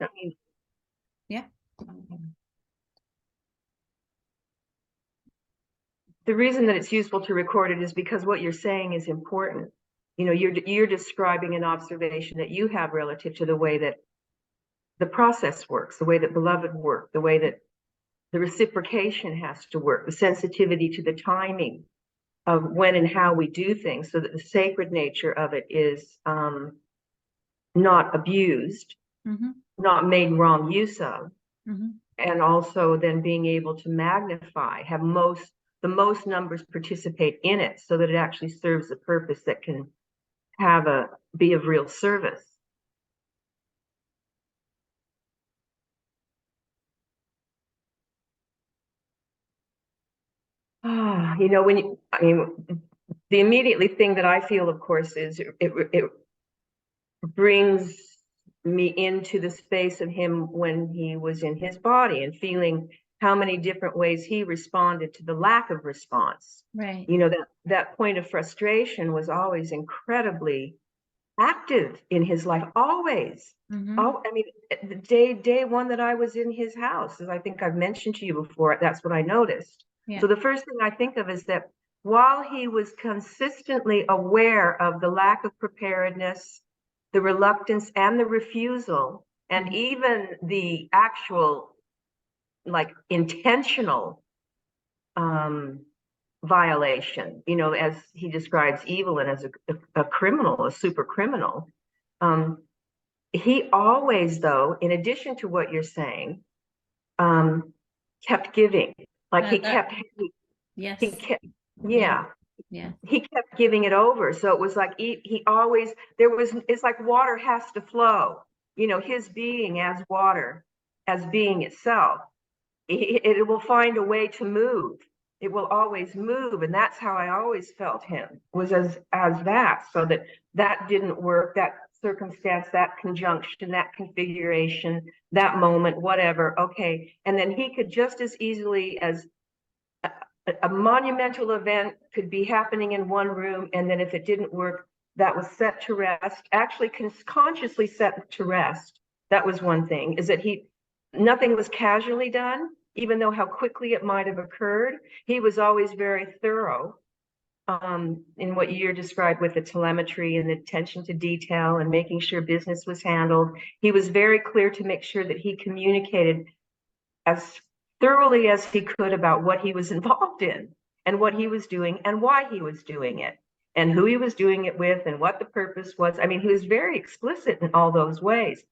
I mean, yeah. The reason that it's useful to record it is because what you're saying is important. You know, you're describing an observation that you have relative to the way that the process works, the way that beloved work, the way that the reciprocation has to work, the sensitivity to the timing of when and how we do things, so that the sacred nature of it is not abused, not made wrong use of, and also then being able to magnify, have the most numbers participate in it, so that it actually serves a purpose that can be of real service. You know, the immediately thing that I feel, of course, is it brings me into the space of him when he was in his body, and feeling how many different ways he responded to the lack of response. Right. You know, that point of frustration was always incredibly active in his life, always. Oh, I mean, the day one that I was in his house, as I think I've mentioned to you before, that's what I noticed. Yeah. So the first thing I think of is that while he was consistently aware of the lack of preparedness, the reluctance and the refusal, and even the actual, like, intentional violation, you know, as he describes Evelyn as a criminal, a super criminal. He always, though, in addition to what you're saying, kept giving. Like he kept, yes. he kept, yeah. Yeah. He kept giving it over. So it was like he always, it's like water has to flow. You know, his being as water, as being itself, it will find a way to move. It will always move. And that's how I always felt him, was as that. So that didn't work, that circumstance, that conjunction, that configuration, that moment, whatever. Okay. And then he could just as easily as a monumental event could be happening in one room, and then if it didn't work, that was set to rest, actually consciously set to rest. That was one thing, is that nothing was casually done, even though how quickly it might have occurred. He was always very thorough in what you described with the telemetry and the attention to detail and making sure business was handled. He was very clear to make sure that he communicated as thoroughly as he could about what he was involved in and what he was doing and why he was doing it and who he was doing it with and what the purpose was. I mean, he was very explicit in all those ways.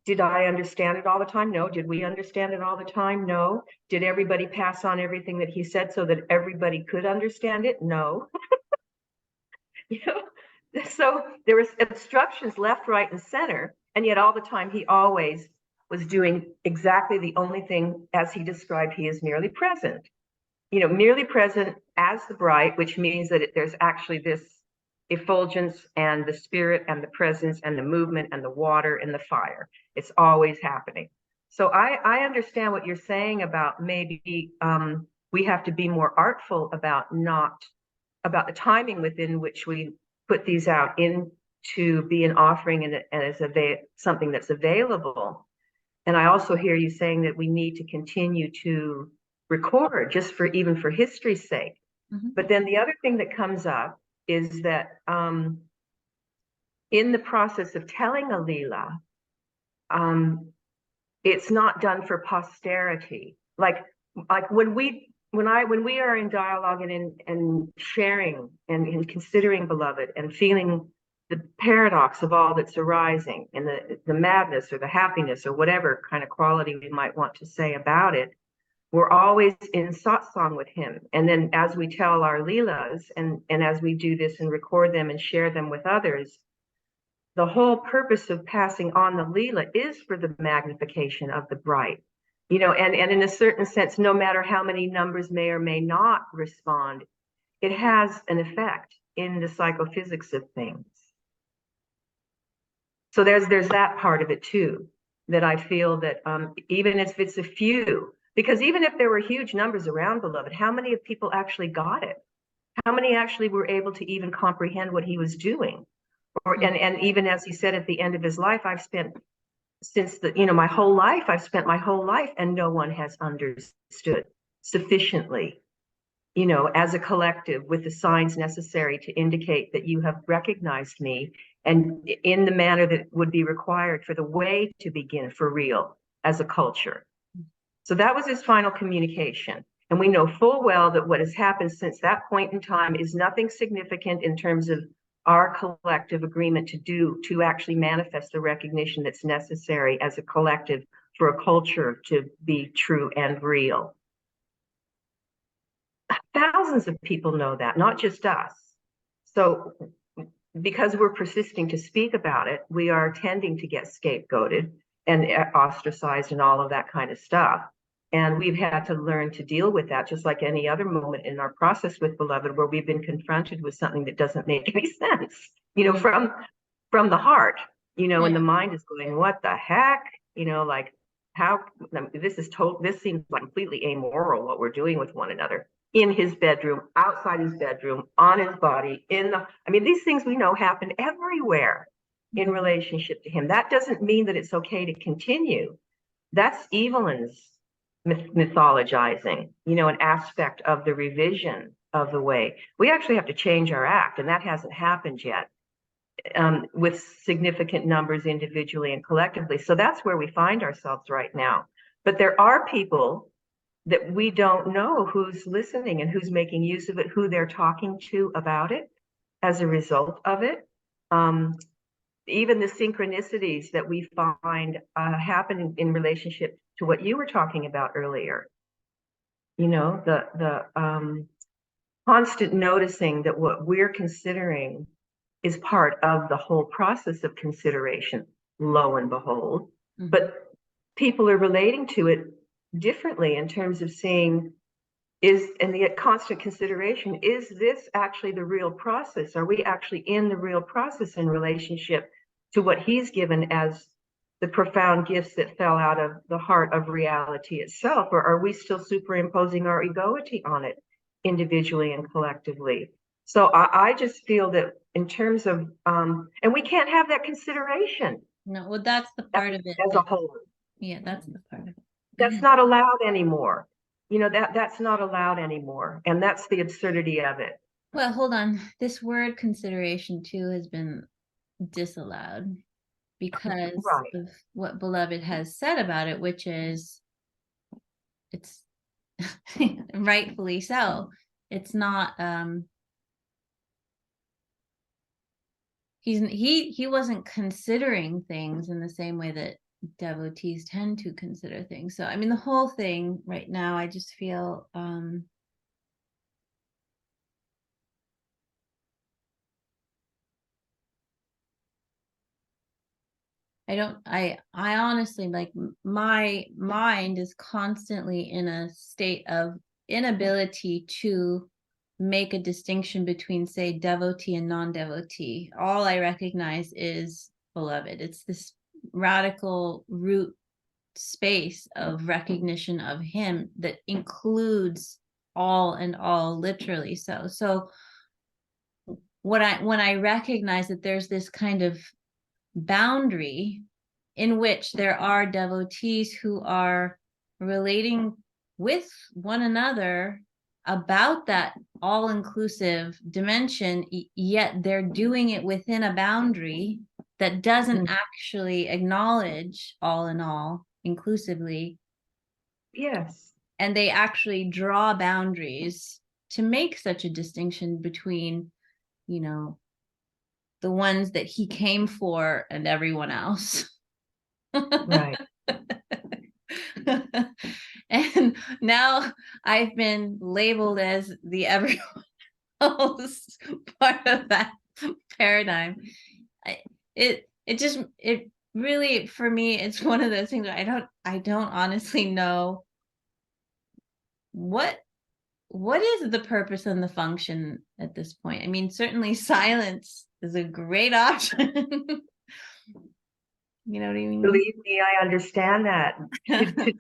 Did I understand it all the time? No. Did we understand it all the time? No. Did everybody pass on everything that he said so that everybody could understand it? No. You know, so there was obstructions left, right, and center, and yet all the time he always was doing exactly the only thing, as he described, he is merely present. You know, merely present as the bright, which means that there's actually this effulgence and the spirit and the presence and the movement and the water and the fire. It's always happening. So I understand what you're saying about maybe we have to be more artful about the timing within which we put these out into be an offering and as something that's available. And I also hear you saying that we need to continue to record just even for history's sake. But then the other thing that comes up is that in the process of telling a Leela, it's not done for posterity. Like when we are in dialogue and sharing and in considering beloved and feeling the paradox of all that's arising and the madness or the happiness or whatever kind of quality we might want to say about it, we're always in satsang with him. And then as we tell our Leelas and as we do this and record them and share them with others, the whole purpose of passing on the Leela is for the magnification of the bright. You know, and in a certain sense, no matter how many numbers may or may not respond, it has an effect in the psychophysics of things. So there's that part of it too, that I feel that even if it's a few, because even if there were huge numbers around beloved, how many of people actually got it? How many actually were able to even comprehend what he was doing? And even as he said at the end of his life, I've spent since my whole life, I've spent my whole life, and no one has understood sufficiently, as a collective, with the signs necessary to indicate that you have recognized me, and in the manner that would be required for the way to begin for real as a culture. So that was his final communication. And we know full well that what has happened since that point in time is nothing significant in terms of our collective agreement to actually manifest the recognition that's necessary as a collective for a culture to be true and real. Thousands of people know that, not just us. So because we're persisting to speak about it, we are tending to get scapegoated and ostracized and all of that kind of stuff. And we've had to learn to deal with that, just like any other moment in our process with Beloved, where we've been confronted with something that doesn't make any sense, from the heart, and the mind is going, what the heck? Like, how, this seems like completely amoral, what we're doing with one another, in his bedroom, outside his bedroom, on his body, these things we know happen everywhere in relationship to him. That doesn't mean that it's okay to continue. That's Evelyn's mythologizing, an aspect of the revision of the way. We actually have to change our act, and that hasn't happened yet, with significant numbers individually and collectively. So that's where we find ourselves right now. But there are people that we don't know who's listening and who's making use of it, who they're talking to about it as a result of it. Even the synchronicities that we find happen in relationship to what you were talking about earlier. The constant noticing that what we're considering is part of the whole process of consideration, lo and behold. Mm-hmm. But people are relating to it differently in terms of seeing, and the constant consideration, is this actually the real process? Are we actually in the real process in relationship to what he's given as the profound gifts that fell out of the heart of reality itself? Or are we still superimposing our egoity on it individually and collectively? So I just feel that in terms of, and we can't have that consideration. No, well, that's the part of it. As a whole. Yeah, that's the part of it. That's not allowed anymore. That's not allowed anymore. And that's the absurdity of it. Well, hold on. This word consideration too has been disallowed because of what Beloved has said about it, which is, it's rightfully so. It's not, he wasn't considering things in the same way that devotees tend to consider things. So the whole thing right now, I just feel I honestly, like, my mind is constantly in a state of inability to make a distinction between, say, devotee and non-devotee. All I recognize is Beloved. It's this radical root space of recognition of him that includes all and all, literally. So when I recognize that there's this kind of boundary in which there are devotees who are relating with one another about that all-inclusive dimension, yet they're doing it within a boundary that doesn't actually acknowledge all in all inclusively. Yes. And they actually draw boundaries to make such a distinction between, the ones that he came for and everyone else. Right. And now I've been labeled as the everyone else part of that paradigm. It really, for me, it's one of those things where I don't honestly know what is the purpose and the function at this point. Certainly silence is a great option. You know what I mean? Believe me, I understand that. to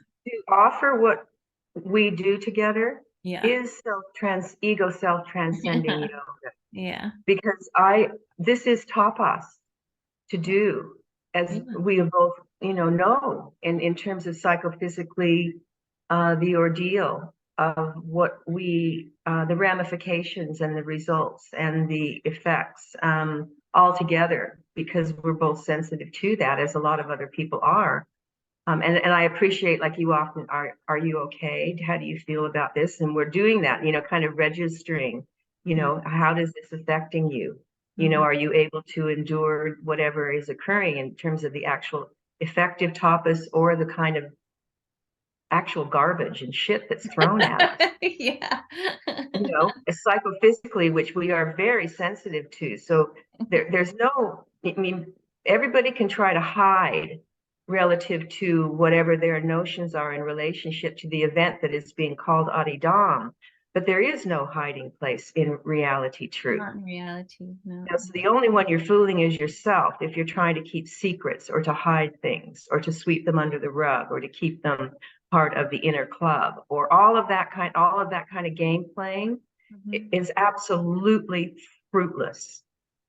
offer what we do together is ego self-transcending yoga. Yeah. Because this is tapas, to do. as we both, know in terms of psychophysically, the ordeal of what the ramifications and the results and the effects, all together, because we're both sensitive to that, as a lot of other people are. And I appreciate, like, you often are you okay? How do you feel about this? And we're doing that, kind of registering, how does this affecting you? Are you able to endure whatever is occurring in terms of the actual effective tapas, or the kind of actual garbage and shit that's thrown at us? Yeah. Psychophysically, which we are very sensitive to. So there's no, everybody can try to hide relative to whatever their notions are in relationship to the event that is being called Adidam. But there is no hiding place in reality truth. Not in reality, no. So the only one you're fooling is yourself if you're trying to keep secrets, or to hide things, or to sweep them under the rug, or to keep them part of the inner club, or all of that kind of game playing. Is absolutely fruitless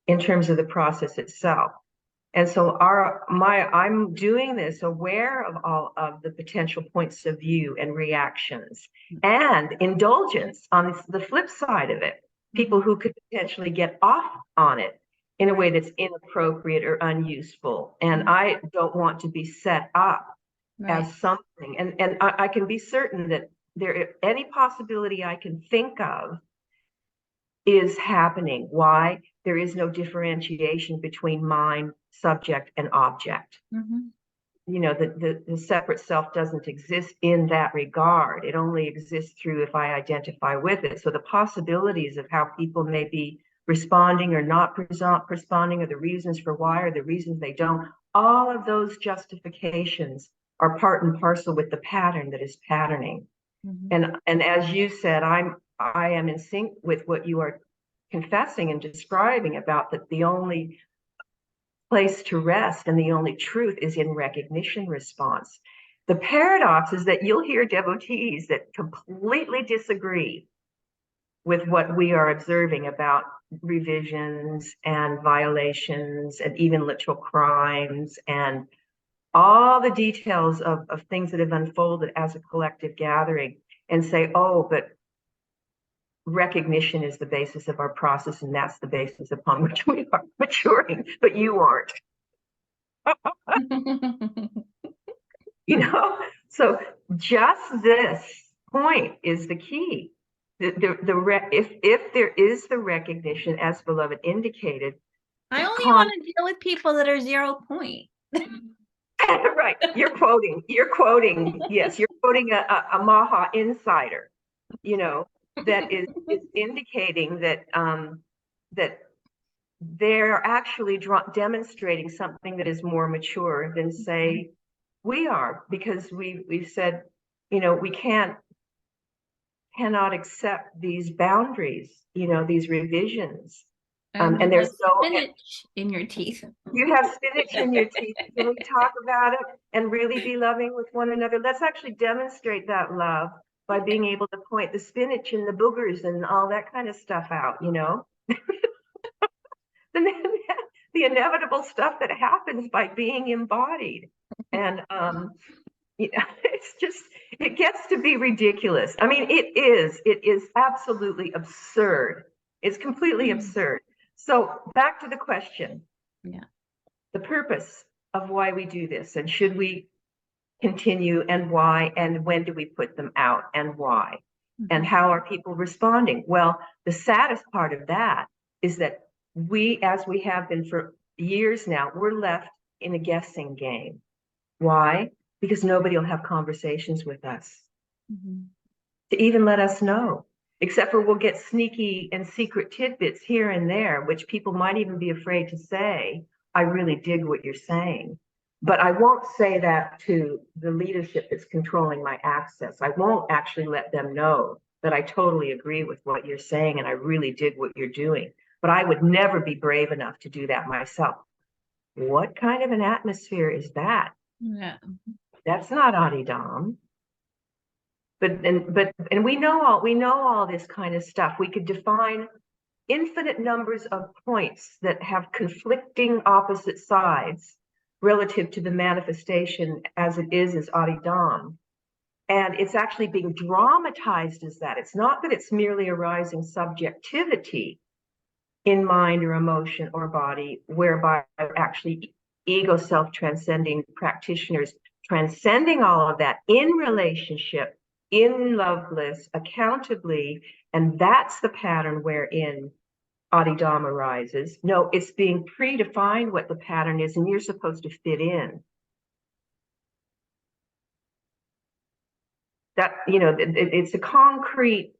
in terms of the process itself. And so I'm doing this aware of all of the potential points of view and reactions, and indulgence on the flip side of it. People who could potentially get off on it in a way that's inappropriate or unuseful. And I don't want to be set up as something. And I can be certain that any possibility I can think of is happening. Why? There is no differentiation between mind, subject, and object. The separate self doesn't exist in that regard. It only exists through if I identify with it. So the possibilities of how people may be responding or not responding, or the reasons for why, or the reasons they don't, all of those justifications are part and parcel with the pattern that is patterning. And as you said, I am in sync with what you are confessing and describing about that the only place to rest and the only truth is in recognition response. The paradox is that you'll hear devotees that completely disagree with what we are observing about revisions and violations and even literal crimes and all the details of things that have unfolded as a collective gathering, and say, oh, but recognition is the basis of our process, and that's the basis upon which we are maturing, but you aren't. So just this point is the key. If there is the recognition, as beloved indicated, I only want to deal with people that are 0 point. Right, you're quoting, yes, you're quoting a Maha insider, that is indicating that that they're actually demonstrating something that is more mature than, say, we are, because we've said, we cannot accept these boundaries, these revisions. And there's no spinach in your teeth. You have spinach in your teeth. Can we talk about it and really be loving with one another? Let's actually demonstrate that love by being able to point the spinach and the boogers and all that kind of stuff out, the inevitable stuff that happens by being embodied. And it's just, it gets to be ridiculous. I mean, it is absolutely absurd. It's completely absurd. So back to the question. Yeah. The purpose of why we do this, and should we continue, and why, and when do we put them out, and why, and how are people responding? Well, the saddest part of that is that we, as we have been for years now, we're left in a guessing game. Why? Because nobody will have conversations with us to even let us know, except for we'll get sneaky and secret tidbits here and there, which people might even be afraid to say, I really dig what you're saying. But I won't say that to the leadership that's controlling my access. I won't actually let them know that I totally agree with what you're saying and I really dig what you're doing. But I would never be brave enough to do that myself. What kind of an atmosphere is that? Yeah. That's not Adidam. But we know all this kind of stuff. We could define infinite numbers of points that have conflicting opposite sides relative to the manifestation as it is Adidam. And it's actually being dramatized as that. It's not that it's merely arising subjectivity in mind or emotion or body, whereby actually ego self-transcending practitioners transcending all of that in relationship, in love bliss, accountably, and that's the pattern wherein Adidam arises. No, it's being predefined what the pattern is, and you're supposed to fit in. That, it's a concrete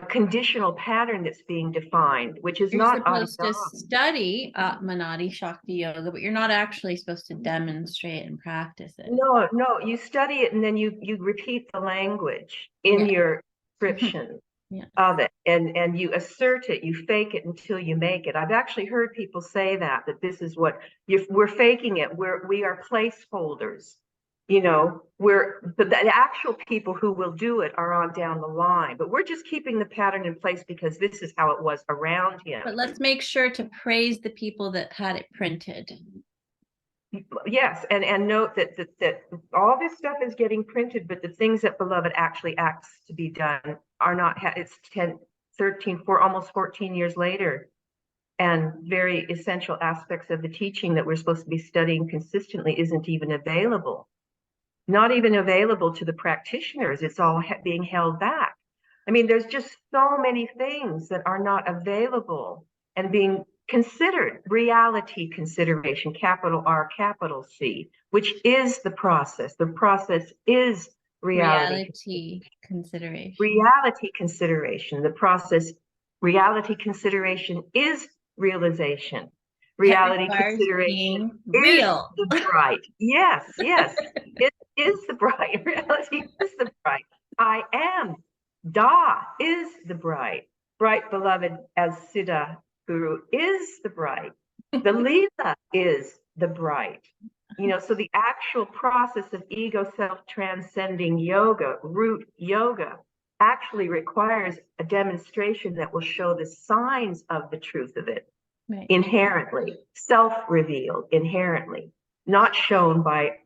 conditional pattern that's being defined, which is You're not supposed to Adidam. study Atmanadi Shakti Yoga, but you're not actually supposed to demonstrate and practice it. No, you study it and then you repeat the language in your description of it, and you assert it, you fake it until you make it. I've actually heard people say that this is what we're faking it. We are placeholders. But the actual people who will do it are on down the line, but we're just keeping the pattern in place because this is how it was around him. But let's make sure to praise the people that had it printed. Yes, and note that all this stuff is getting printed, but the things that Beloved actually asks to be done are not. It's 10, 13, almost 14 years later, and very essential aspects of the teaching that we're supposed to be studying consistently isn't even available. Not even available to the practitioners. It's all being held back. I mean, there's just so many things that are not available and being considered. Reality consideration, capital R, capital C, which is the process. The process is reality consideration. Reality consideration. The process, reality consideration is realization. Reality consideration real. Is the bright. Yes. It is the bright. Reality is the bright. I am. Da is the bright. Bright Beloved as Siddha Guru is the bright. The Leela is the bright. So the actual process of ego self-transcending yoga, root yoga, actually requires a demonstration that will show the signs of the truth of it. Right. Inherently, self-revealed, inherently, not shown by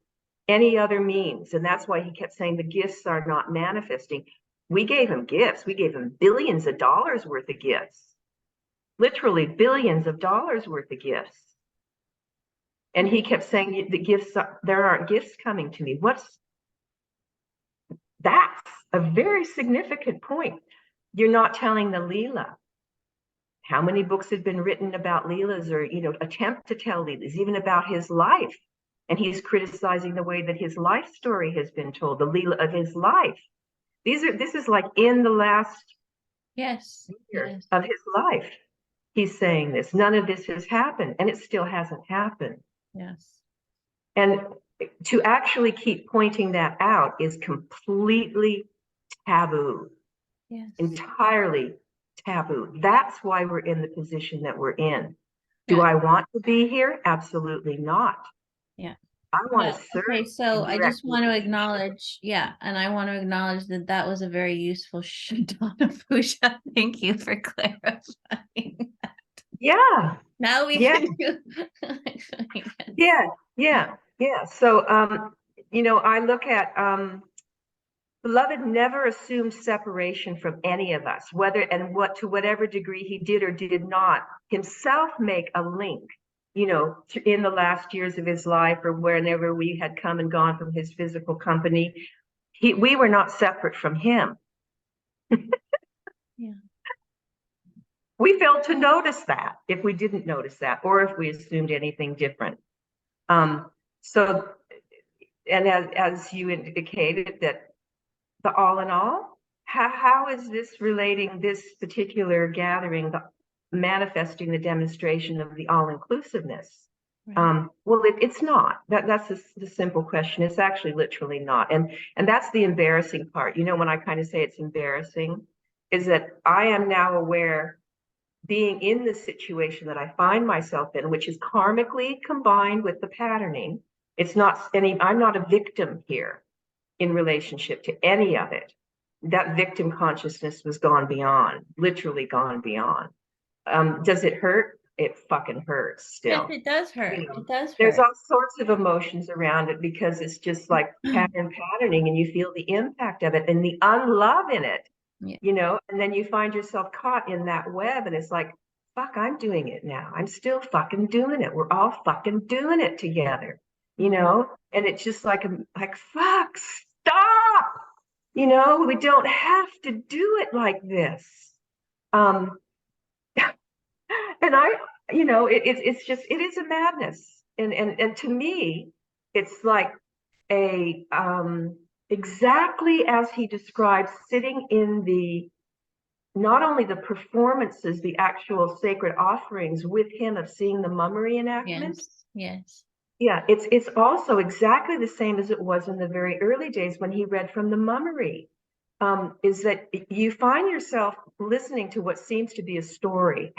any other means. And that's why he kept saying the gifts are not manifesting. We gave him gifts. We gave him billions of dollars worth of gifts, literally billions of dollars worth of gifts. And he kept saying the gifts, there aren't gifts coming to me. That's a very significant point. You're not telling the Leela. How many books had been written about Leelas or, attempt to tell Leelas, even about his life? And he's criticizing the way that his life story has been told, the Leela of his life. This is like in the last year of his life. He's saying this. None of this has happened, and it still hasn't happened. Yes. And to actually keep pointing that out is completely taboo. Yes. Entirely taboo. That's why we're in the position that we're in. Do I want to be here? Absolutely not. Yeah. I want to serve. Okay, so I just want to acknowledge, and I want to acknowledge that was a very useful Shadana Puja. Thank you for clarifying that. Yeah. Now we can do. Yeah. So, I look at Beloved never assumed separation from any of us, to whatever degree he did or did not himself make a link, in the last years of his life or whenever we had come and gone from his physical company. We were not separate from him. Yeah. We failed to notice that if we didn't notice that, or if we assumed anything different. So, and as you indicated, that the all in all, how is this relating, this particular gathering, manifesting the demonstration of the all-inclusiveness? Right. Well, it's not. That's the simple question. It's actually literally not. And that's the embarrassing part. When I kind of say it's embarrassing, is that I am now aware, being in the situation that I find myself in, which is karmically combined with the patterning. I'm not a victim here in relationship to any of it. That victim consciousness was gone beyond, literally gone beyond. Does it hurt? it fucking hurts Yes, still. it does hurt. You know, It does there's hurt. all sorts of emotions around it because it's just like patterning, and you feel the impact of it and the unlove in it, Yeah. you know, and then you find yourself caught in that web, and it's like, fuck, I'm doing it now. I'm still fucking doing it. We're all fucking doing it together, you know, and it's just like, fuck, stop. You know, we don't have to do it like this. Um, and I, you know, it's just, it is a madness. And to me, it's like a, exactly as he describes sitting in the, not only the performances, the actual sacred offerings with him of seeing the mummery enactment. Yes. Yes. Yeah, it's also exactly the same as it was in the very early days when he read from the mummery. Is that you find yourself listening to what seems to be a story.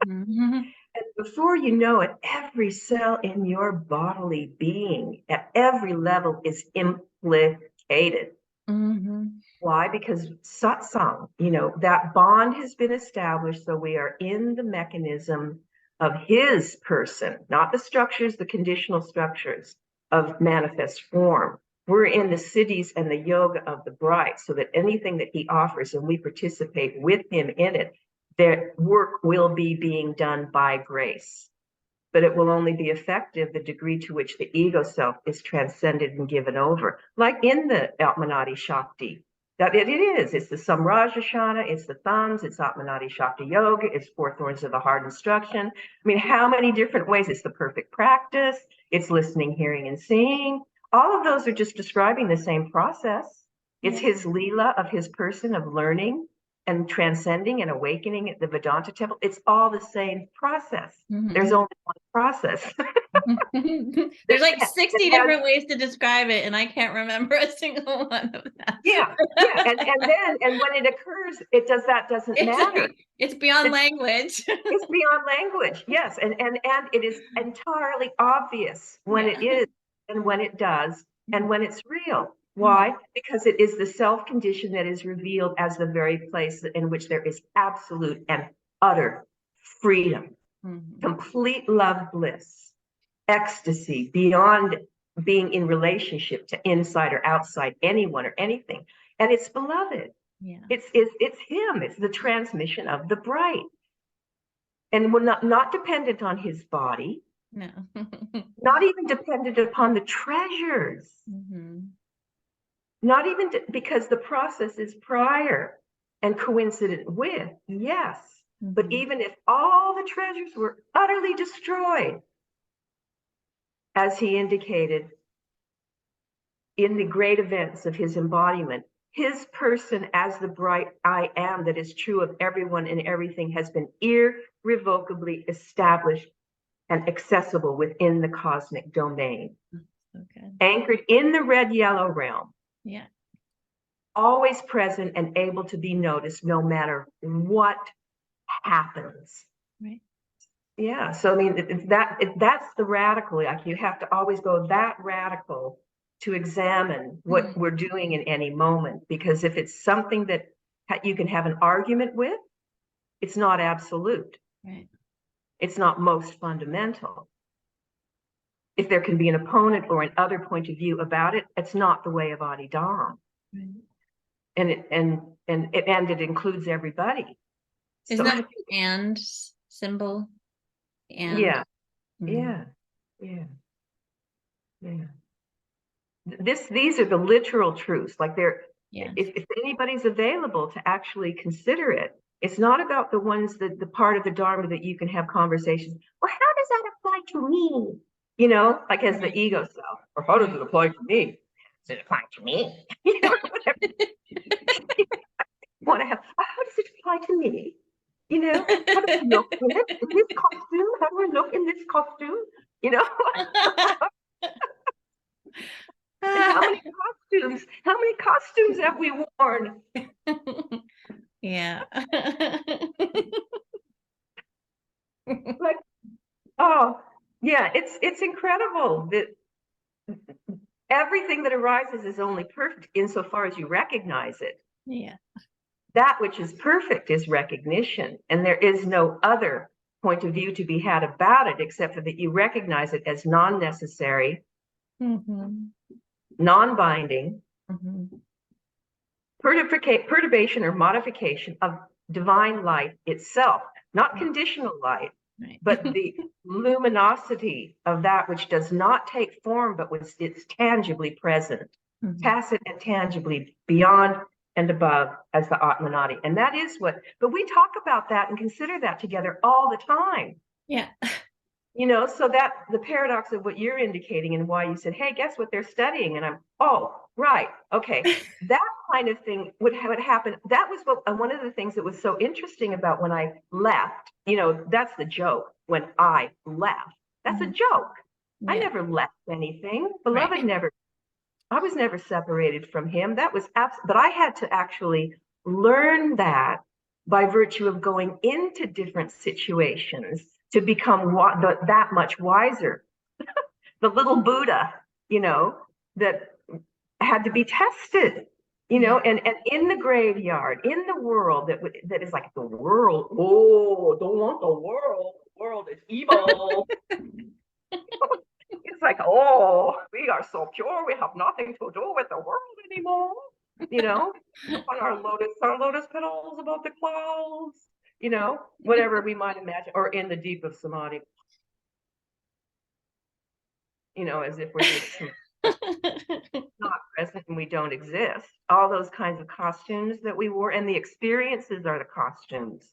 Mm-hmm. And before you know it, every cell in your bodily being at every level is implicated. Mm-hmm. Why? Because satsang, you know, that bond has been established. So we are in the mechanism of his person, not the structures, the conditional structures of manifest form. We're in the siddhis and the yoga of the bright, so that anything that he offers and we participate with him in it, their work will be being done by grace. But it will only be effective the degree to which the ego self is transcended and given over, like in the Atmanadi Shakti. That it is. It's the Samraj Ashana, it's the thumbs, it's Atmanadi Shakti Yoga, it's Four Thorns of the Heart instruction. I mean, how many different ways? It's the perfect practice, it's listening, hearing, and seeing. All of those are just describing the same process. It's his Leela of his person of learning and transcending and awakening at the Vedanta temple. It's all the same process. Mm-hmm. There's only one process. There's like 60 different ways to describe it, and I can't remember a single one of them. Yeah. And when it occurs, doesn't matter. It's beyond language. It's beyond language. Yes. And it is entirely obvious when it is and when it does and when it's real. Why? Because it is the self condition that is revealed as the very place in which there is absolute and utter freedom, complete love, bliss, ecstasy beyond being in relationship to inside or outside anyone or anything. And it's beloved. Yeah. It's him. It's the transmission of the bright. And we're not dependent on his body. No. Not even dependent upon the treasures. Not even because the process is prior and coincident with, yes. But even if all the treasures were utterly destroyed, as he indicated in the great events of his embodiment, his person as the bright I am that is true of everyone and everything has been irrevocably established and accessible within the cosmic domain. Okay. Anchored in the red-yellow realm. Yeah. Always present and able to be noticed no matter what happens. Right. Yeah. So I mean, that's the radical. Like you have to always go that radical to examine what we're doing in any moment, because if it's something that you can have an argument with, it's not absolute. Right. It's not most fundamental. If there can be an opponent or an other point of view about it, it's not the way of Adi Da. Right. And it includes everybody. Isn't that the and symbol? And yeah. These are the literal truths. Like if anybody's available to actually consider it, it's not about the ones that the part of the Dharma that you can have conversations. Well, how does that apply to me? You know, like as the ego self, or how does it apply to me? Does it apply to me? You know, whatever. Want to have? How does it apply to me? You know, how do I look in it? In this costume? How do I look in this costume? You know. How many costumes have we worn? Yeah. Like, oh yeah, it's incredible that everything that arises is only perfect insofar as you recognize it. Yeah. That which is perfect is recognition, and there is no other point of view to be had about it, except for that you recognize it as non-necessary, non-binding, perturbation or modification of divine light itself, not conditional light, but the luminosity of that which does not take form, but it's tangibly present, tacit and tangibly beyond and above as the Atmanadi. And that is what, but we talk about that and consider that together all the time. Yeah. You know, so that the paradox of what you're indicating and why you said, hey, guess what they're studying? And I'm, oh, right. Okay. That kind of thing would happen. That was one of the things that was so interesting about when I left. You know, that's the joke. When I left, that's a joke. Yeah. I never left anything. Beloved never, I was never separated from him. That was but I had to actually learn that by virtue of going into different situations to become that much wiser. The little Buddha, you know, that had to be tested, you know, and in the graveyard, in the world that is like the world. Oh, don't want the world. The world is evil. It's like, oh, we are so pure. We have nothing to do with the world anymore. You know, on our lotus petals above the clouds. You know, whatever we might imagine, or in the deep of samadhi. You know, as if we're just not present and we don't exist. All those kinds of costumes that we wore, and the experiences are the costumes.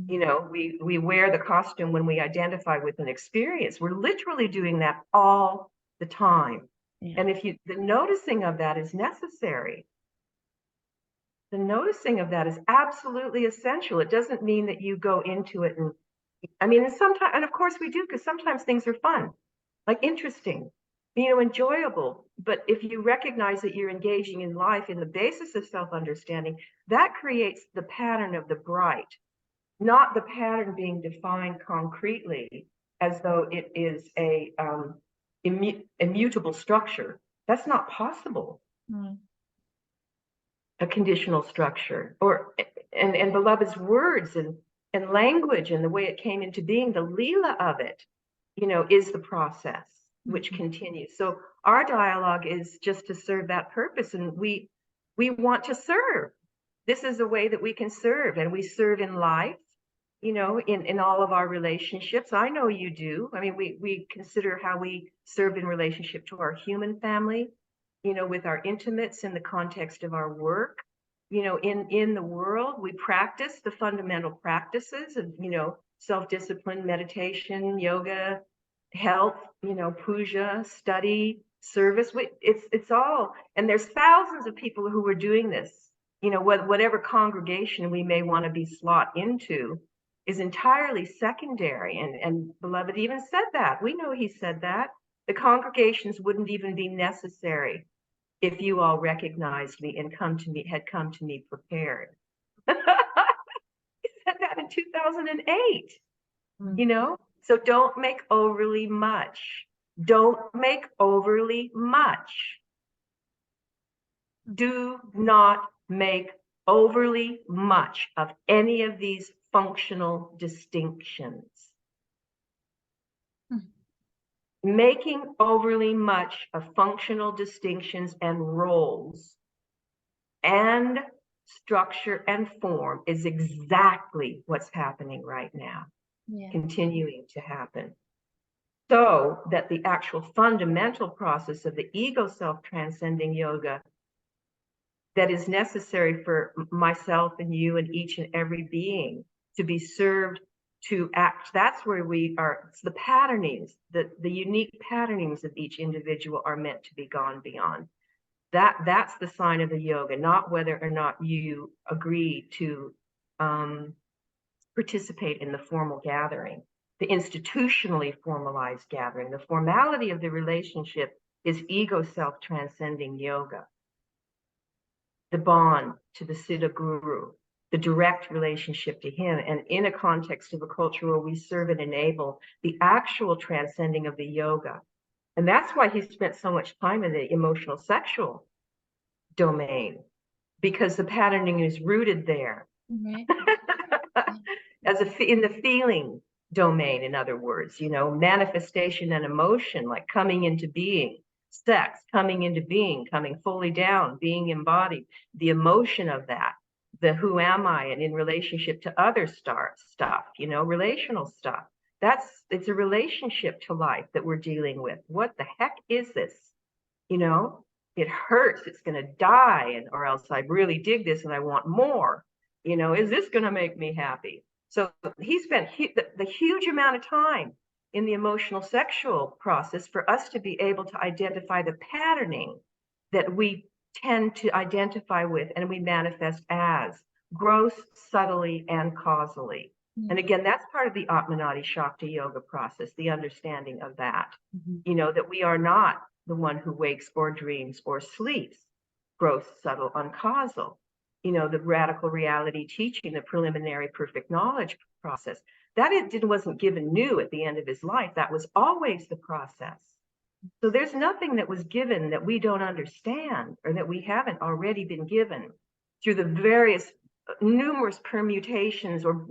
You know, we wear the costume when we identify with an experience. We're literally doing that all the time. And if the noticing of that is necessary. The noticing of that is absolutely essential. It doesn't mean that you go into it and, I mean, sometimes, and of course we do, because sometimes things are fun, like interesting, you know, enjoyable. But if you recognize that you're engaging in life in the basis of self-understanding, that creates the pattern of the bright, not the pattern being defined concretely as though it is a immutable structure. That's not possible. A conditional structure, and beloved's words and language and the way it came into being, the Leela of it, you know, is the process which continues. So our dialogue is just to serve that purpose, and we want to serve. This is a way that we can serve, and we serve in life, you know, in all of our relationships. I know you do. I mean, we consider how we serve in relationship to our human family, you know, with our intimates in the context of our work, you know, in the world. We practice the fundamental practices of, you know, self-discipline, meditation, yoga, health, you know, puja, study, service. It's all, and there's thousands of people who are doing this, you know, whatever congregation we may want to be slot into is entirely secondary. And Beloved even said that. We know he said that. The congregations wouldn't even be necessary if you all recognized me and had come to me prepared. He said that in 2008, you know? So don't make overly much. Don't make overly much. Do not make overly much of any of these functional distinctions. Making overly much of functional distinctions and roles and structure and form is exactly what's happening right now, continuing to happen. So that the actual fundamental process of the ego self-transcending yoga that is necessary for myself and you and each and every being to be served to act, that's where we are. It's the patternings, the unique patternings of each individual are meant to be gone beyond. That's the sign of the yoga, not whether or not you agree to participate in the formal gathering, the institutionally formalized gathering. The formality of the relationship is ego self-transcending yoga. The bond to the Siddha Guru, the direct relationship to him, and in a context of a culture where we serve and enable the actual transcending of the yoga. And that's why he spent so much time in the emotional sexual domain, because the patterning is rooted there. In the feeling, domain, in other words, manifestation and emotion, like coming into being, sex, coming into being, coming fully down, being embodied, the emotion of that, the who am I, and in relationship to other stuff, relational stuff. It's a relationship to life that we're dealing with. What the heck is this? It hurts, it's going to die, or else I really dig this and I want more. Is this going to make me happy? So he spent the huge amount of time in the emotional sexual process for us to be able to identify the patterning that we tend to identify with and we manifest as gross, subtly, and causally. Mm-hmm. And again, that's part of the Atmanadi Shakti yoga process, the understanding of that, that we are not the one who wakes or dreams or sleeps, gross, subtle, uncausal. The radical reality teaching, the preliminary perfect knowledge process, that wasn't given new at the end of his life. That was always the process. So there's nothing that was given that we don't understand or that we haven't already been given through the various numerous permutations or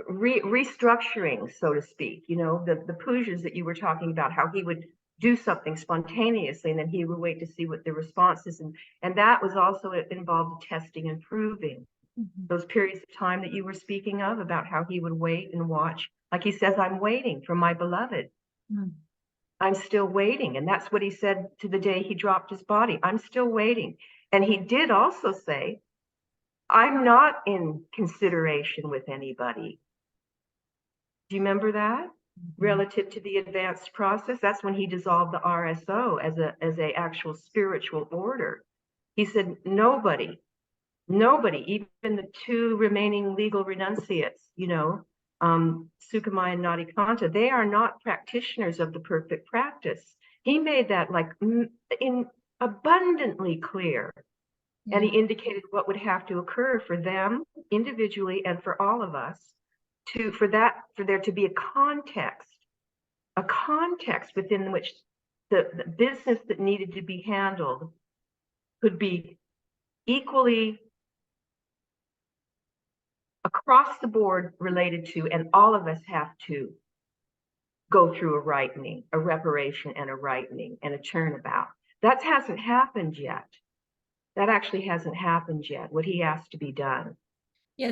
restructuring, so to speak, the pujas that you were talking about, how he would do something spontaneously and then he would wait to see what the response is. And that was also involved testing and proving. Mm-hmm. Those periods of time that you were speaking of, about how he would wait and watch. Like he says, I'm waiting for my beloved. Mm. I'm still waiting. And that's what he said to the day he dropped his body. I'm still waiting. And he did also say, I'm not in consideration with anybody. Do you remember that? Mm-hmm. Relative to the advanced process, that's when he dissolved the RSO as a actual spiritual order. He said, nobody, even the two remaining legal renunciates, Sukamaya and Nadikanta, they are not practitioners of the perfect practice. He made that abundantly clear. Yeah. And he indicated what would have to occur for them individually and for all of us for there to be a context within which the business that needed to be handled could be equally across the board related to, and all of us have to go through a rightening, a reparation and a rightening and a turnabout. That hasn't happened yet. That actually hasn't happened yet, what he asked to be done. Yeah,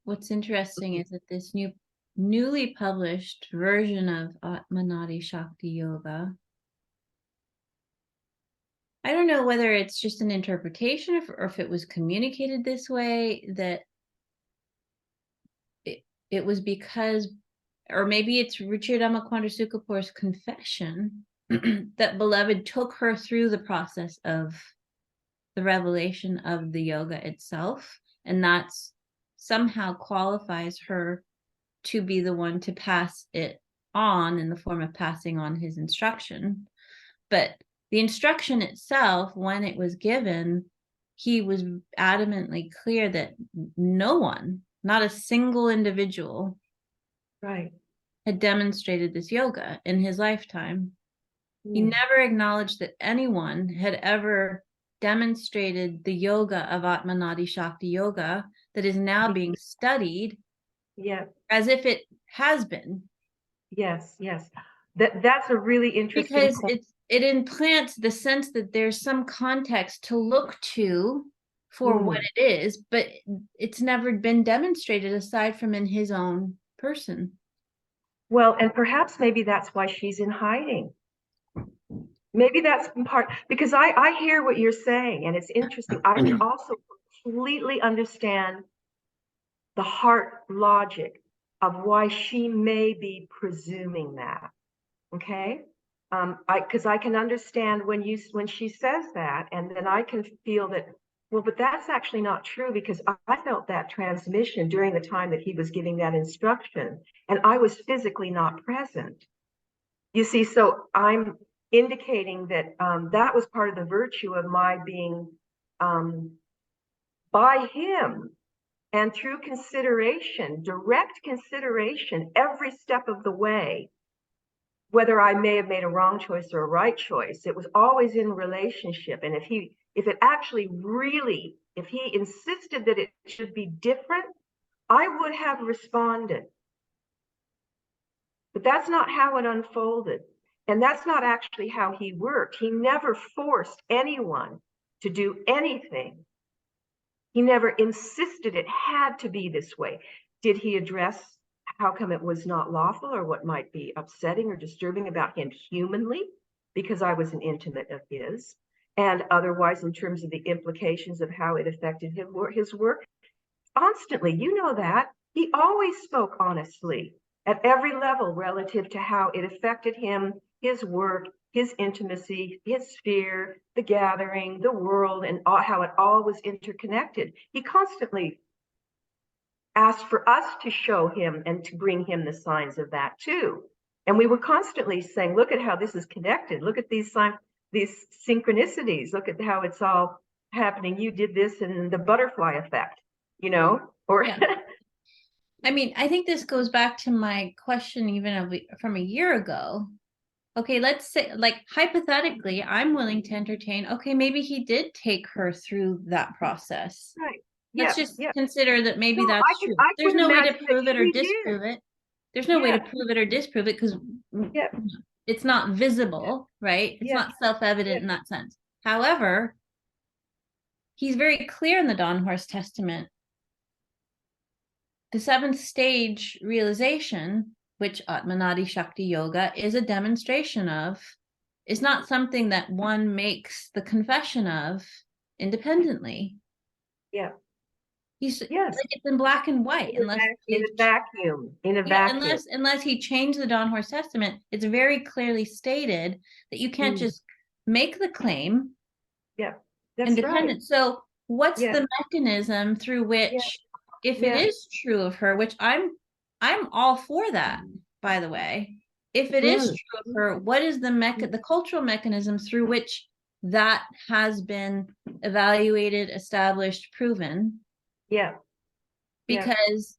what's interesting is that this newly published version of Atmanadi Shakti Yoga, I don't know whether it's just an interpretation or if it was communicated this way, that it was because, or maybe it's Ruchira Dhammaquandra confession that Beloved took her through the process of the revelation of the yoga itself, and that's somehow qualifies her to be the one to pass it on in the form of passing on his instruction. But the instruction itself, when it was given, he was adamantly clear that no one, not a single individual, right, had demonstrated this yoga in his lifetime. He never acknowledged that anyone had ever demonstrated the yoga of Atmanadi Shakti Yoga that is now being studied, as if it has been. Yes. That's a really interesting because point. It implants the sense that there's some context to look to for what it is, but it's never been demonstrated aside from in his own person. Well, and perhaps maybe that's why she's in hiding. Maybe that's part, because I hear what you're saying, and it's interesting. I can also completely understand the heart logic of why she may be presuming that. Okay? Because I can understand when she says that, and then I can feel that, well, but that's actually not true, because I felt that transmission during the time that he was giving that instruction, and I was physically not present. You see, so I'm indicating that that was part of the virtue of my being by him, and through consideration, direct consideration, every step of the way, whether I may have made a wrong choice or a right choice, it was always in relationship. And if it actually really, if he insisted that it should be different, I would have responded. But that's not how it unfolded. And that's not actually how he worked. He never forced anyone to do anything. He never insisted it had to be this way. Did he address how come it was not lawful or what might be upsetting or disturbing about him humanly? Because I was an intimate of his. And otherwise, in terms of the implications of how it affected his work, constantly, you know that. He always spoke honestly at every level relative to how it affected him, his work, his intimacy, his sphere, the gathering, the world, and how it all was interconnected. He constantly asked for us to show him and to bring him the signs of that too. And we were constantly saying, look at how this is connected. Look at these synchronicities. Look at how it's all happening. You did this and the butterfly effect, or Yeah. I mean, I think this goes back to my question even from a year ago. Okay, let's say, like, hypothetically, I'm willing to entertain, okay, maybe he did take her through that process. right. Let's Yeah, just yeah. consider that maybe No, that's true. I There's can no way to imagine that prove it or she disprove did. it. There's no way to Yeah, prove it or disprove it because yeah, it's not visible, right? It's yeah, not self-evident yeah. in that sense. However, he's very clear in the Dawn Horse Testament. The seventh stage realization, which Atmanadi Shakti Yoga is a demonstration of, is not something that one makes the confession of independently. Yeah. He's Yes. like, it's in black and white, In a vacuum. In a vacuum. unless he changed the Dawn Horse Testament, it's very clearly stated that you can't just make the claim Yeah, that's independent. right. So what's Yeah, the mechanism through yeah, which, if it yeah. is true of her, which I'm all for that, by the way, if it is Mm, true of her, what is the cultural mechanism through which that has been evaluated, established, proven? yeah, yeah. Because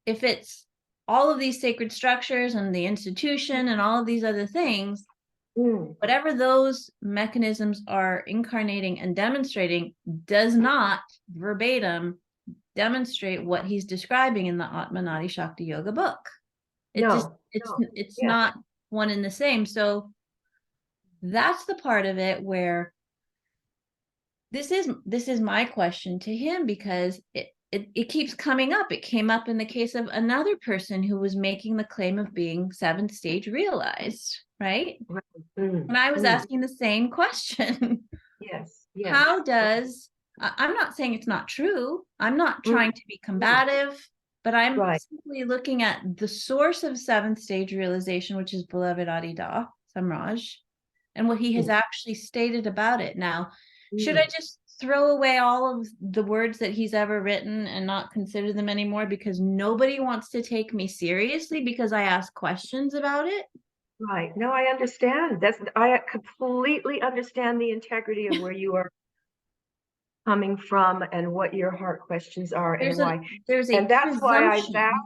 if it's all of these sacred structures and the institution and all of these other things, Mm, whatever those mechanisms are incarnating and demonstrating does not verbatim demonstrate what he's describing in the Atmanadi Shakti Yoga book. no, It's yeah, not one and the same. So that's the part of it where this is my question to him, because it keeps coming up. It came up in the case of another person who was making the claim of being seventh stage realized, right? right. And I was asking the same question. Yes, yes. How does, I'm not saying it's not true. I'm not trying to be combative, but I'm Right. simply looking at the source of seventh stage realization, which is beloved Adi Da Samraj, and what he has actually stated about it. Now, should I just throw away all of the words that he's ever written and not consider them anymore because nobody wants to take me seriously because I ask questions about it? Right. No, I understand. I completely understand the integrity of where you are coming from and what your heart questions are and why. There's a And that's why presumption that's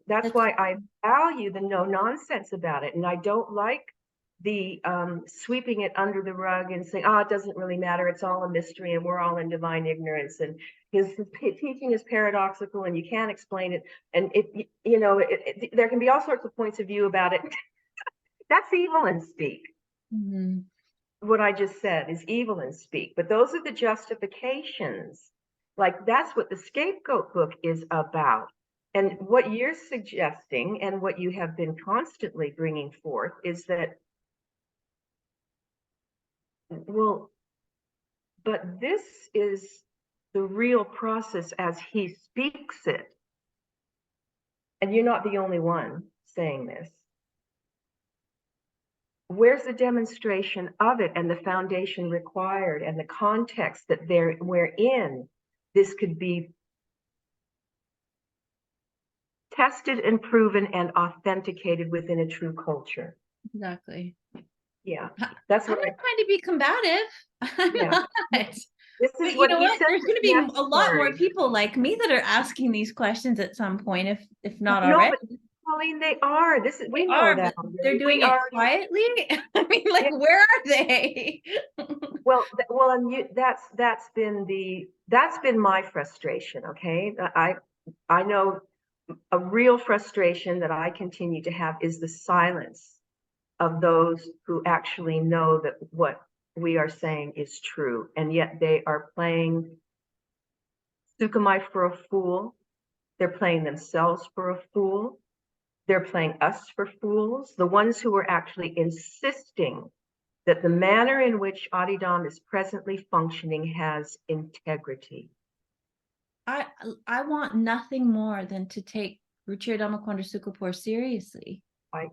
that's why I value the no nonsense about it. And I don't like the sweeping it under the rug and saying, it doesn't really matter. It's all a mystery and we're all in divine ignorance. And his teaching is paradoxical and you can't explain it. And there can be all sorts of points of view about it. That's Evelyn speak. What I just said is Evelyn speak, but those are the justifications. Like that's what the scapegoat book is about. And what you're suggesting and what you have been constantly bringing forth is that, well, but this is the real process as he speaks it. And you're not the only one saying this. Where's the demonstration of it and the foundation required and the context that wherein this could be tested and proven and authenticated within a true culture? exactly. Yeah, that's I'm what not trying to be combative. I'm yeah. not. This But is you what know he what? said There's was going to be a lot more necessary. people like me that are asking these questions at some point, if not No, already. but Pauline, they are. We They know are, that but already. they're doing it quietly. I mean, like, Yeah. where are they? Well, and that's been my frustration. Okay, I know a real frustration that I continue to have is the silence of those who actually know that what we are saying is true, and yet they are playing Sukamai for a fool. They're playing themselves for a fool. They're playing us for fools. The ones who are actually insisting that the manner in which Adidam is presently functioning has integrity. I want nothing more than to take Ruchira Dhammakonda Sukapur seriously.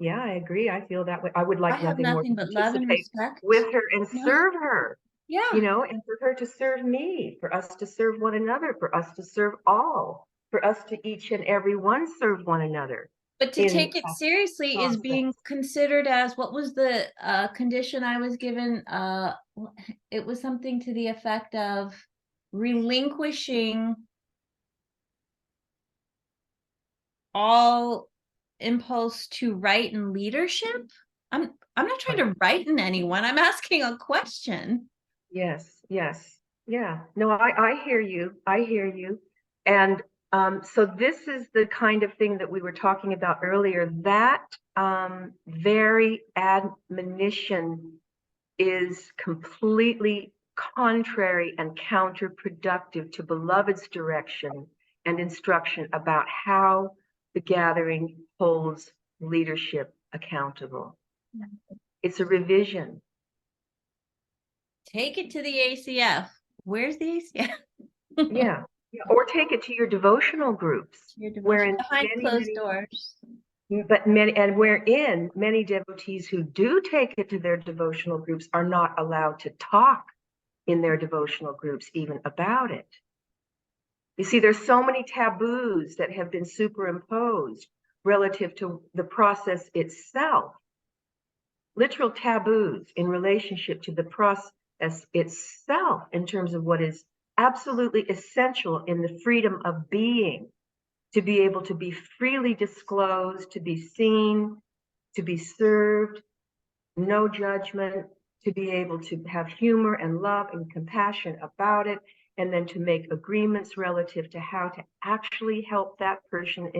Yeah, I agree. I feel that way. I would like I have nothing more nothing than but to love and participate respect. with her and No. serve her, Yeah. you know, and for her to serve me, for us to serve one another, for us to serve all, for us to each and every one serve one another. But to take it seriously is being considered as, what was the condition I was given? It was something to the effect of relinquishing all impulse to right and leadership. I'm not trying to right in anyone. I'm asking a question. Yes, yes. Yeah. No, I hear you. I hear you. And so this is the kind of thing that we were talking about earlier. That very admonition is completely contrary and counterproductive to Beloved's direction and instruction about how the gathering holds leadership accountable. It's a revision. Take it to the ACF. Where's the ACF? Yeah. Or take it to your devotional groups, wherein behind closed doors. Wherein many devotees who do take it to their devotional groups are not allowed to talk in their devotional groups even about it. You see, there's so many taboos that have been superimposed relative to the process itself, literal taboos in relationship to the process itself in terms of what is absolutely essential in the freedom of being, to be able to be freely disclosed, to be seen, to be served, no judgment, to be able to have humor and love and compassion about it, and then to make agreements relative to how to actually help that person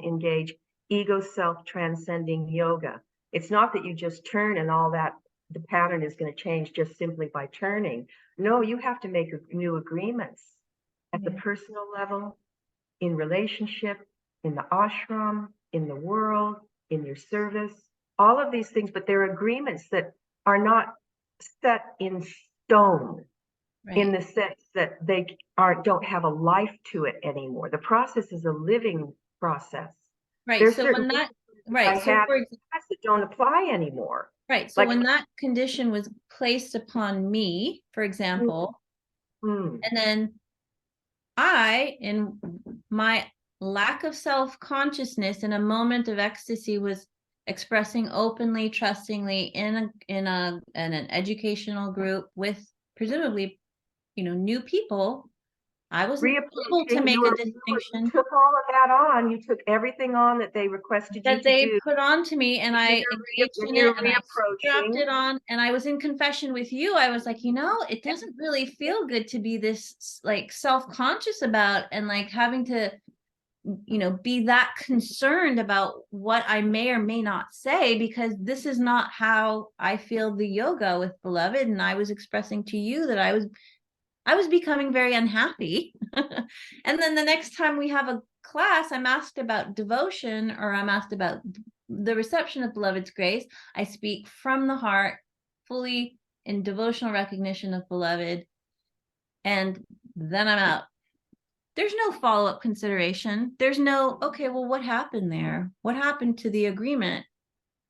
engage ego self transcending yoga. It's not that you just turn and all that, the pattern is going to change just simply by turning. No, you have to make new agreements at the personal level, in relationship, in the ashram, in the world, in your service, all of these things, but they're agreements that are not set in stone, right, in the sense that they don't have a life to it anymore. The process is a living process. Right. There's so certain when that, right. I so had for that don't apply anymore. Right. So when that condition was placed upon me, for example, and then I, in my lack of self-consciousness, in a moment of ecstasy, was expressing openly, trustingly in an educational group with presumably, new people. I wasn't able to make a distinction. You took all of that on. You took everything on that they requested you to do. That they put on to me, and I engaged in it, and I dropped it on, and I was in confession with you. I was like, it doesn't really feel good to be this like self-conscious about, and like having to, be that concerned about what I may or may not say, because this is not how I feel the yoga with Beloved. And I was expressing to you that I was becoming very unhappy. And then the next time we have a class, I'm asked about devotion, or I'm asked about the reception of Beloved's grace. I speak from the heart, fully in devotional recognition of Beloved. And then I'm out. There's no follow-up consideration. There's no, okay, well, what happened there? What happened to the agreement?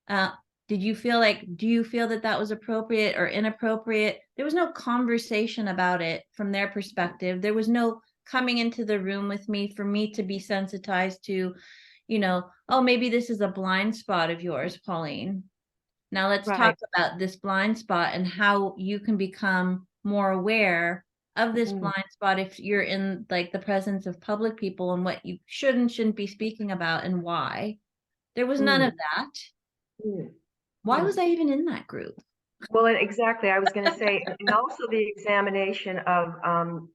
Do you feel that that was appropriate or inappropriate? There was no conversation about it from their perspective. There was no coming into the room with me for me to be sensitized to, oh, maybe this is a blind spot of yours, Pauline. Now let's talk about this blind spot and how you can become more aware of this blind spot if you're in like the presence of public people, and what you shouldn't be speaking about and why. There was none of that. Why was I even in that group? Well, exactly. I was going to say, and also the examination of,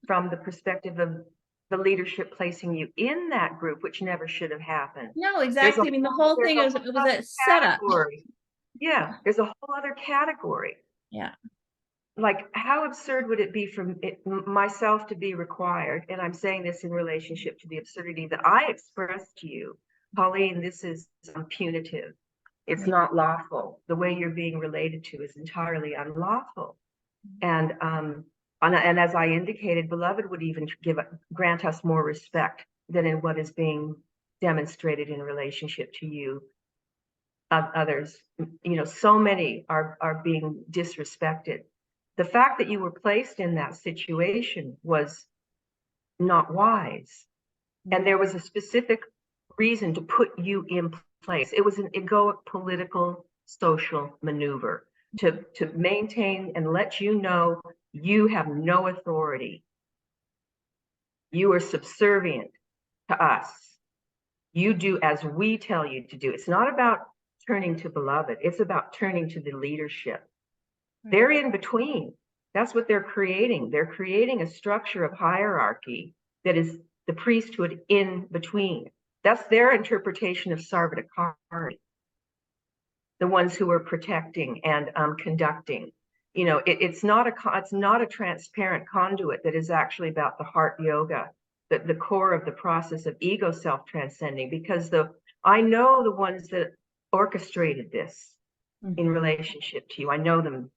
from the perspective of the leadership placing you in that group, which never should have happened. No, There's a exactly. I mean, the whole there's thing a was, whole it was other a setup. category. Yeah, there's a whole other category. Yeah. Like, how absurd would it be for myself to be required? And I'm saying this in relationship to the absurdity that I expressed to you, Pauline. This is punitive. It's not lawful. The way you're being related to is entirely unlawful. And as I indicated, beloved would even grant us more respect than in what is being demonstrated in relationship to you. Others, so many are being disrespected. The fact that you were placed in that situation was not wise. And there was a specific reason to put you in place. It was an egoic political social maneuver to maintain and let you know you have no authority. You are subservient to us. You do as we tell you to do. It's not about turning to beloved. It's about turning to the leadership. They're in between. That's what they're creating. They're creating a structure of hierarchy that is the priesthood in between. That's their interpretation of Sarvadakari, the ones who are protecting and conducting. It's not a transparent conduit that is actually about the heart yoga, the core of the process of ego self-transcending, because I know the ones that orchestrated this in relationship to you. I know them,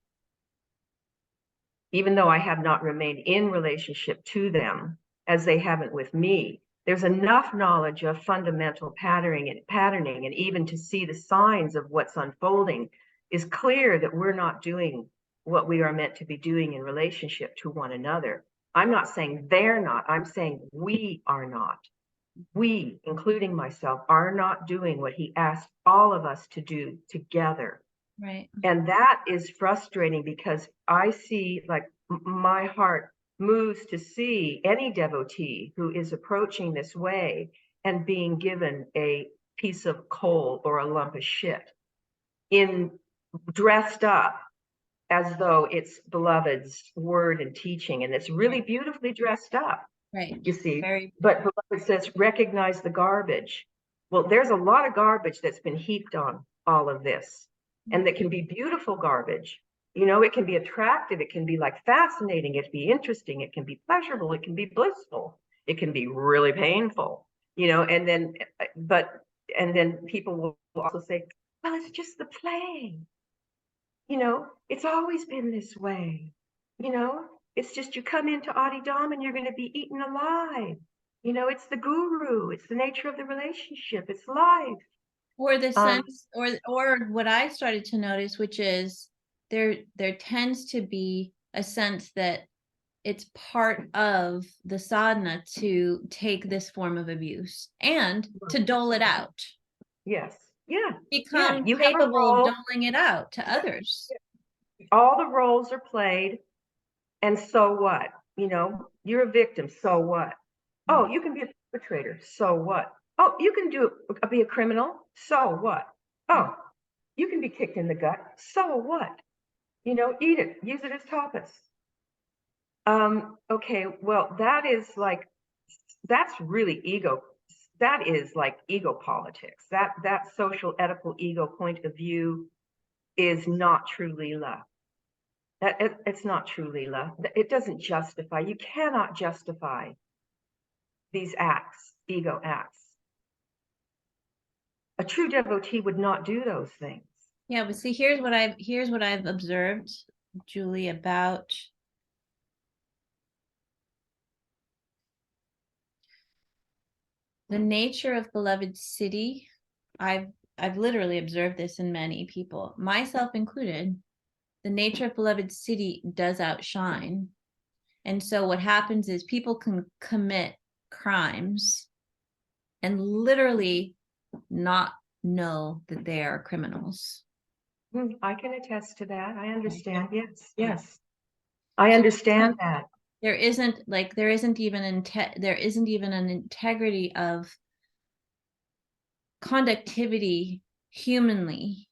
even though I have not remained in relationship to them as they haven't with me. There's enough knowledge of fundamental patterning, and even to see the signs of what's unfolding is clear that we're not doing what we are meant to be doing in relationship to one another. I'm not saying they're not, I'm saying we are not. We, including myself, are not doing what he asked all of us to do together. Right. And that is frustrating, because I see, like, my heart moves to see any devotee who is approaching this way and being given a piece of coal or a lump of shit, dressed up as though it's beloved's word and teaching, and it's really beautifully dressed up. Right. You see, Very. but beloved says, recognize the garbage. Well, there's a lot of garbage that's been heaped on all of this, and that can be beautiful garbage. It can be attractive, it can be like fascinating, it can be interesting, it can be pleasurable, it can be blissful, it can be really painful, and then people will also say, well, it's just the play. It's always been this way. It's just you come into Adidam and you're going to be eaten alive. It's the guru, it's the nature of the relationship, it's life. Or the sense, or what I started to notice, which is there tends to be a sense that it's part of the sadhana to take this form of abuse and to dole it out. Yes. Yeah. Become You capable of doling it out to others. All the roles are played, and so what? You're a victim, so what? Oh, you can be a perpetrator, so what? Oh, you can be a criminal, so what? Oh, you can be kicked in the gut, so what? Eat it, use it as tapas. Okay, well, that's really ego. That is like ego politics. That social ethical ego point of view is not true Leela. It's not true Leela. It doesn't justify. You cannot justify these acts, ego acts. A true devotee would not do those things. Yeah, but see, here's what I've observed, Julie, about the nature of beloved siddhi. I've literally observed this in many people, myself included. The nature of beloved siddhi does outshine. And so what happens is people can commit crimes and literally not know that they are criminals. I can attest to that. I understand. Yes. I understand that. There isn't even an integrity of conductivity humanly.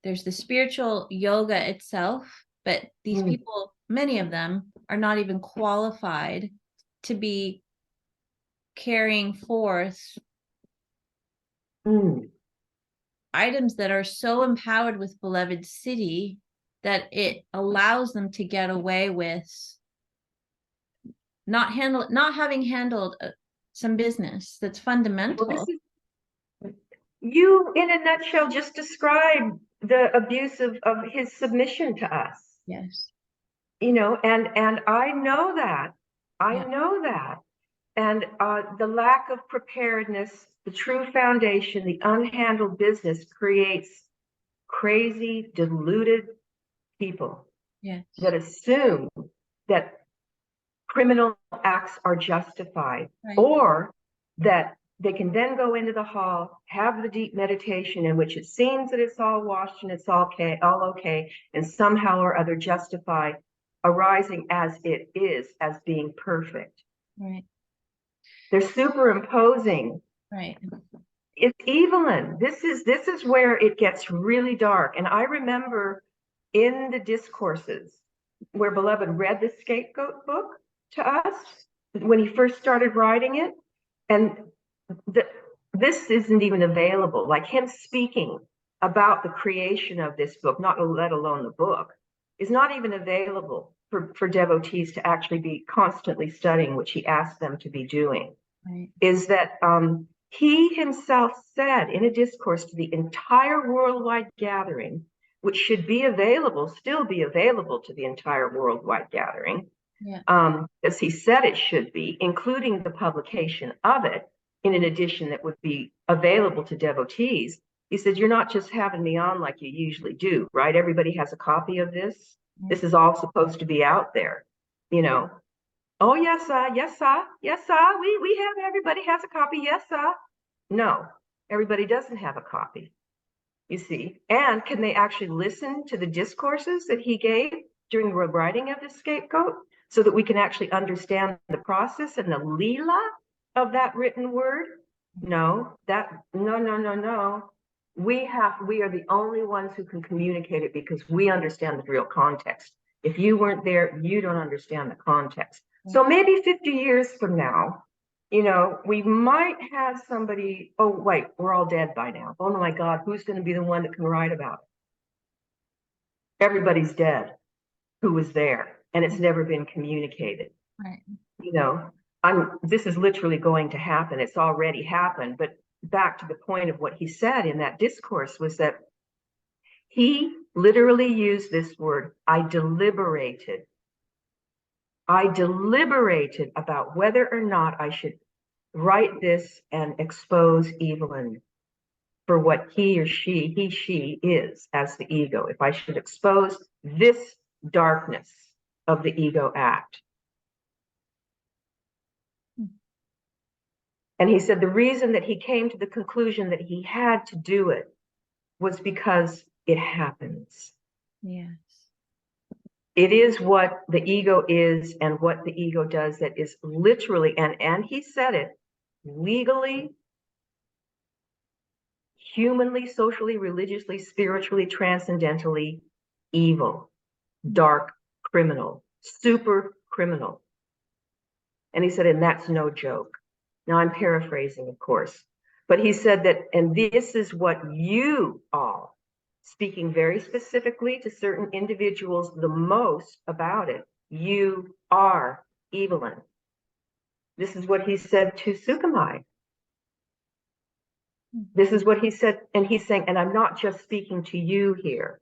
There's the spiritual yoga itself, but these people, many of them, are not even qualified to be carrying forth Mm. items that are so empowered with beloved Siddhi that it allows them to get away with not having handled some business that's fundamental. Well, you, in a nutshell, just described the abuse of his submission to us. Yes. You know, and I know that. I Yeah. know that. And the lack of preparedness, the true foundation, the unhandled business creates crazy, deluded people Yes. that assume that criminal acts are justified, Right. or that they can then go into the hall, have the deep meditation in which it seems that it's all washed and it's all okay, and somehow or other justify arising as it is, as being perfect. Right. They're superimposing. Right. It's Evelyn. This is where it gets really dark. And I remember in the discourses where Beloved read the Scapegoat book to us when he first started writing it, and this isn't even available. Like him speaking about the creation of this book, not let alone the book, is not even available for devotees to actually be constantly studying, which he asked them to be doing. Right. Is that he himself said in a discourse to the entire worldwide gathering, which should be available, still be available to the entire worldwide gathering, Yeah. as he said it should be, including the publication of it in an edition that would be available to devotees. He said, you're not just having me on like you usually do, right? Everybody has a copy of this. This is all supposed to be out there, you know. Oh, yes, sir. Yes, sir. Yes, sir. We have, everybody has a copy. Yes, sir. No, everybody doesn't have a copy, you see. And can they actually listen to the discourses that he gave during the writing of the Scapegoat so that we can actually understand the process and the Leela of that written word? No. We are the only ones who can communicate it because we understand the real context. If you weren't there, you don't understand the context. So maybe 50 years from now, you know, we might have somebody, oh, wait, we're all dead by now. Oh my God, who's going to be the one that can write about it? Everybody's dead who was there, and it's never been communicated. Right. You know, this is literally going to happen. It's already happened. But back to the point of what he said in that discourse was that he literally used this word, I deliberated about whether or not I should write this and expose Evelyn for what she is as the ego. If I should expose this darkness of the ego act. And he said the reason that he came to the conclusion that he had to do it was because it happens. Yes. It is what the ego is and what the ego does that is literally, and he said it, legally, humanly, socially, religiously, spiritually, transcendentally evil, dark, criminal, super criminal. And he said, and that's no joke. Now I'm paraphrasing, of course, but he said that, and this is what you all, speaking very specifically to certain individuals the most about it, you are Evelyn. This is what he said to Sukamai. This is what he said, and he's saying, and I'm not just speaking to you here.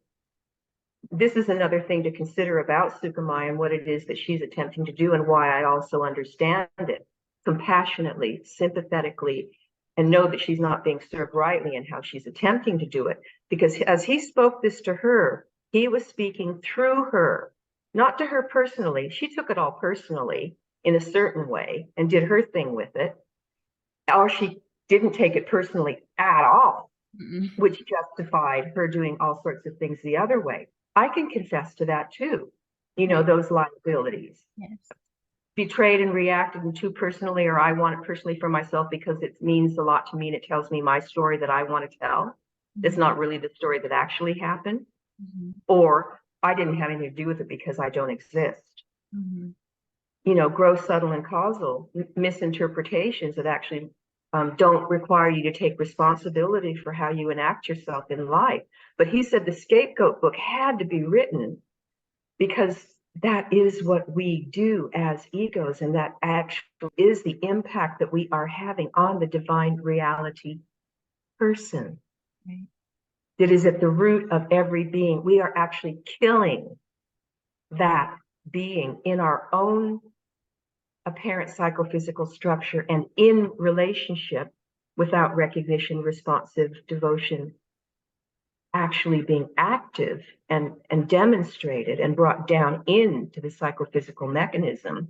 This is another thing to consider about Sukamai and what it is that she's attempting to do and why I also understand it compassionately, sympathetically, and know that she's not being served rightly and how she's attempting to do it. Because as he spoke this to her, he was speaking through her, not to her personally. She took it all personally in a certain way and did her thing with it. Or she didn't take it personally at all, which justified her doing all sorts of things the other way. I can confess to that too, you know, those liabilities. Yes. Betrayed and reacted and too personally, or I want it personally for myself because it means a lot to me and it tells me my story that I want to tell. It's not really the story that actually happened. Or I didn't have anything to do with it because I don't exist. gross, subtle, and causal misinterpretations that actually don't require you to take responsibility for how you enact yourself in life. But he said the scapegoat book had to be written because that is what we do as egos, and that actually is the impact that we are having on the divine reality person. Right. That is at the root of every being. We are actually killing that being in our own apparent psychophysical structure and in relationship without recognition, responsive devotion, actually being active and demonstrated and brought down into the psychophysical mechanism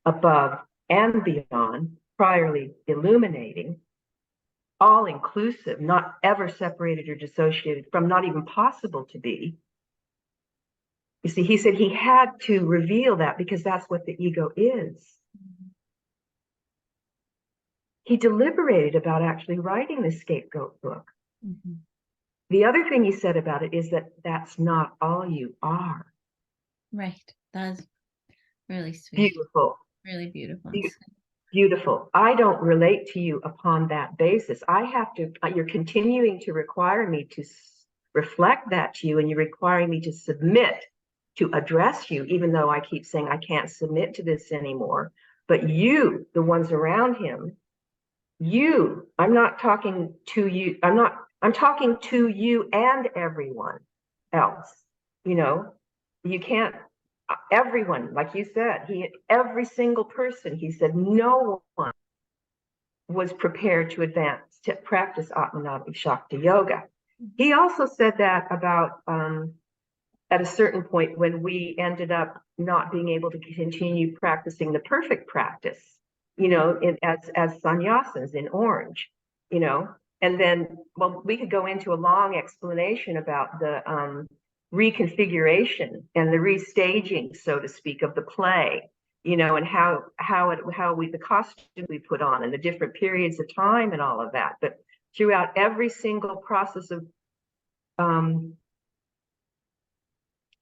above and beyond, priorly illuminating, all inclusive, not ever separated or dissociated from, not even possible to be. You see, he said he had to reveal that because that's what the ego is. He deliberated about actually writing the scapegoat book. Mm-hmm. The other thing he said about it is that that's not all you are. Right. That's really sweet. Beautiful. Really beautiful. Beautiful. I don't relate to you upon that basis. I have to, you're continuing to require me to reflect that to you, and you're requiring me to submit to address you, even though I keep saying I can't submit to this anymore. But you, the ones around him, I'm not talking to you. I'm talking to you and everyone else. You can't, everyone, like you said, every single person, he said, no one was prepared to advance, to practice Atmanava Shakti Yoga. He also said that about, at a certain point when we ended up not being able to continue practicing the perfect practice, as sannyasins in orange, and then, well, we could go into a long explanation about the reconfiguration and the restaging, so to speak, of the play, and how the costume we put on and the different periods of time and all of that. But throughout every single process of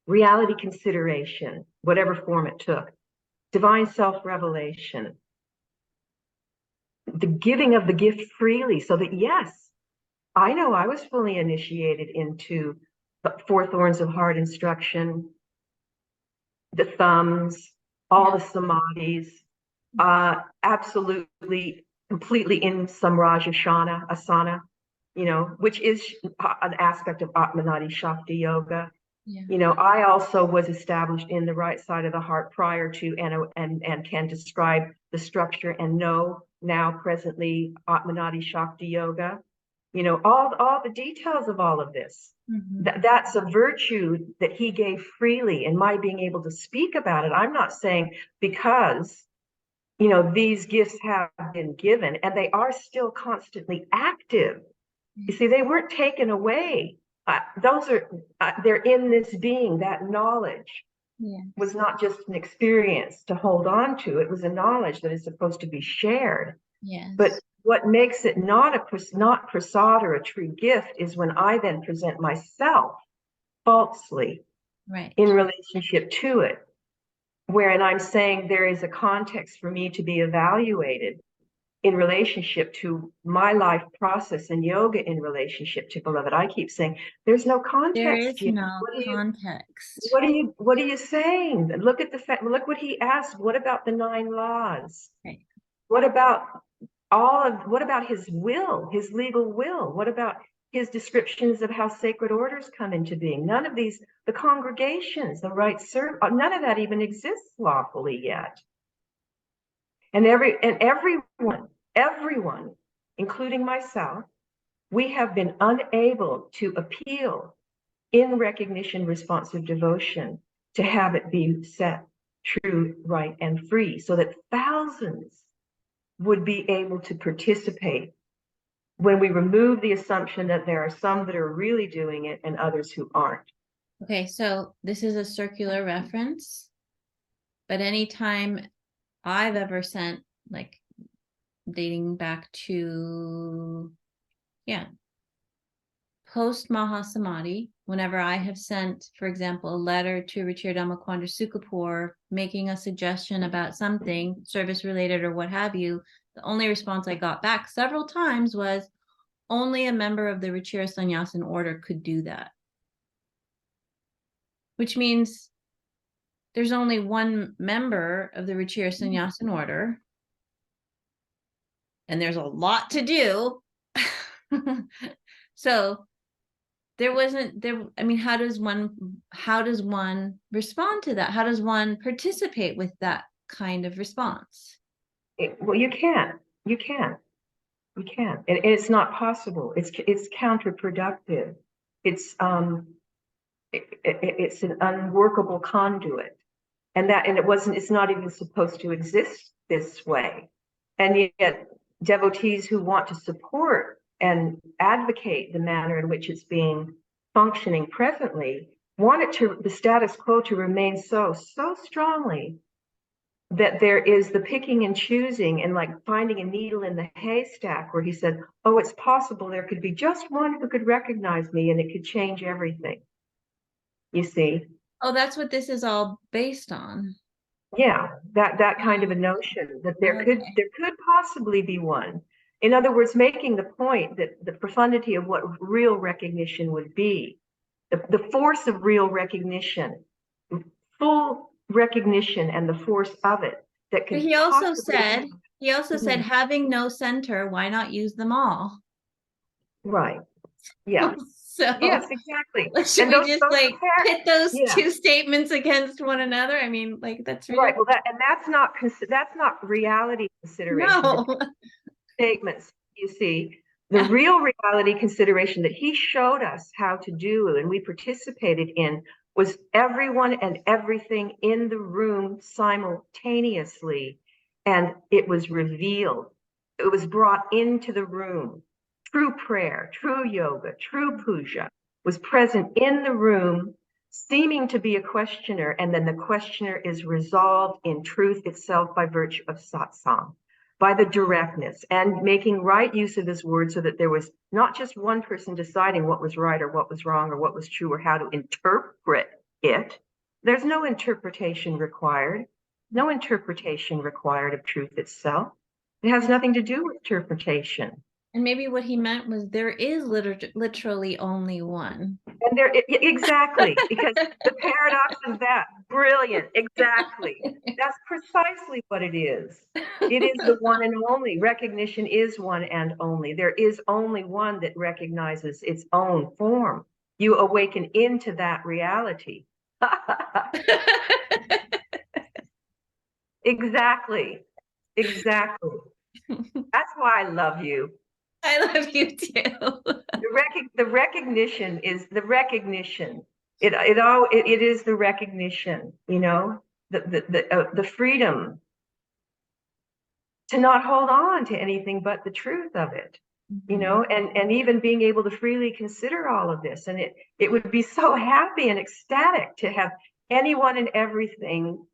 reality consideration, whatever form it took, divine self-revelation, the giving of the gift freely, so that, yes, I know I was fully initiated into the 4 thorns of heart instruction, the thumbs, all the samadhis, absolutely, completely in Samraj asana, which is an aspect of Atmanadi Shakti Yoga. Yeah. I also was established in the right side of the heart prior to and can describe the structure and know now presently Atmanadi Shakti Yoga. All the details of all of this. Mm-hmm. That's a virtue that he gave freely, and my being able to speak about it. I'm not saying because these gifts have been given and they are still constantly active. You see, they weren't taken away. Those are they're in this being. That knowledge was not just an experience to hold on to. It was a knowledge that is supposed to be shared. Yes. But what makes it not prasad or a true gift is when I then present myself falsely in relationship to it, wherein I'm saying there is a context for me to be evaluated in relationship to my life process and yoga in relationship to beloved. I keep saying there's no context. There is no context. What are you saying? Look at look what he asked. What about the 9 laws? Right. What about what about his will, his legal will? What about his descriptions of how sacred orders come into being? None of these, the congregations, the right service, none of that even exists lawfully yet. And everyone, including myself, we have been unable to appeal in recognition, responsive devotion, to have it be set true, right, and free, so that thousands would be able to participate when we remove the assumption that there are some that are really doing it and others who aren't. Okay, so this is a circular reference, but anytime I've ever sent, like, dating back to, post Mahasamadhi, whenever I have sent, for example, a letter to Ruchira Dhammaquandra Sukapur making a suggestion about something service related or what have you, the only response I got back several times was only a member of the Ruchira Sannyasin order could do that. Which means there's only one member of the Ruchira Sannyasin order, and there's a lot to do. So there wasn't there. I mean, how does one respond to that? How does one participate with that kind of response? Well, you can't. You can't. You can't. And it's not possible. It's counterproductive. It's it's an unworkable conduit. And it's not even supposed to exist this way. And yet devotees who want to support and advocate the manner in which it's being functioning presently want the status quo to remain so strongly that there is the picking and choosing and like finding a needle in the haystack, where he said, oh, it's possible there could be just one who could recognize me and it could change everything. You see? Oh, that's what this is all based on. Yeah, that kind of a notion that there could possibly be one. In other words, making the point that the profundity of what real recognition would be, the force of real recognition, full recognition and the force of it that could. But he also said, having no center, why not use them all? Right. Yeah. So yes, exactly. Should we just like pit those two statements against one another? I mean, like that's right. Well, that's not reality consideration. No. Statements, you see, the real reality consideration that he showed us how to do and we participated in was everyone and everything in the room simultaneously, and it was revealed. It was brought into the room. True prayer, true yoga, true puja was present in the room, seeming to be a questioner, and then the questioner is resolved in truth itself by virtue of satsang, by the directness and making right use of this word, so that there was not just one person deciding what was right or what was wrong or what was true or how to interpret it. There's no interpretation required. No interpretation required of truth itself. It has nothing to do with interpretation. And maybe what he meant was there is literally only one. And exactly, because the paradox of that, brilliant, exactly. That's precisely what it is. It is the one and only. Recognition is one and only. There is only one that recognizes its own form. You awaken into that reality. Exactly. Exactly. That's why I love you. I love you too. The recognition is the recognition. It is the recognition, you know, the freedom to not hold on to anything but the truth of it, you know, and even being able to freely consider all of this. And it would be so happy and ecstatic to have anyone and everything,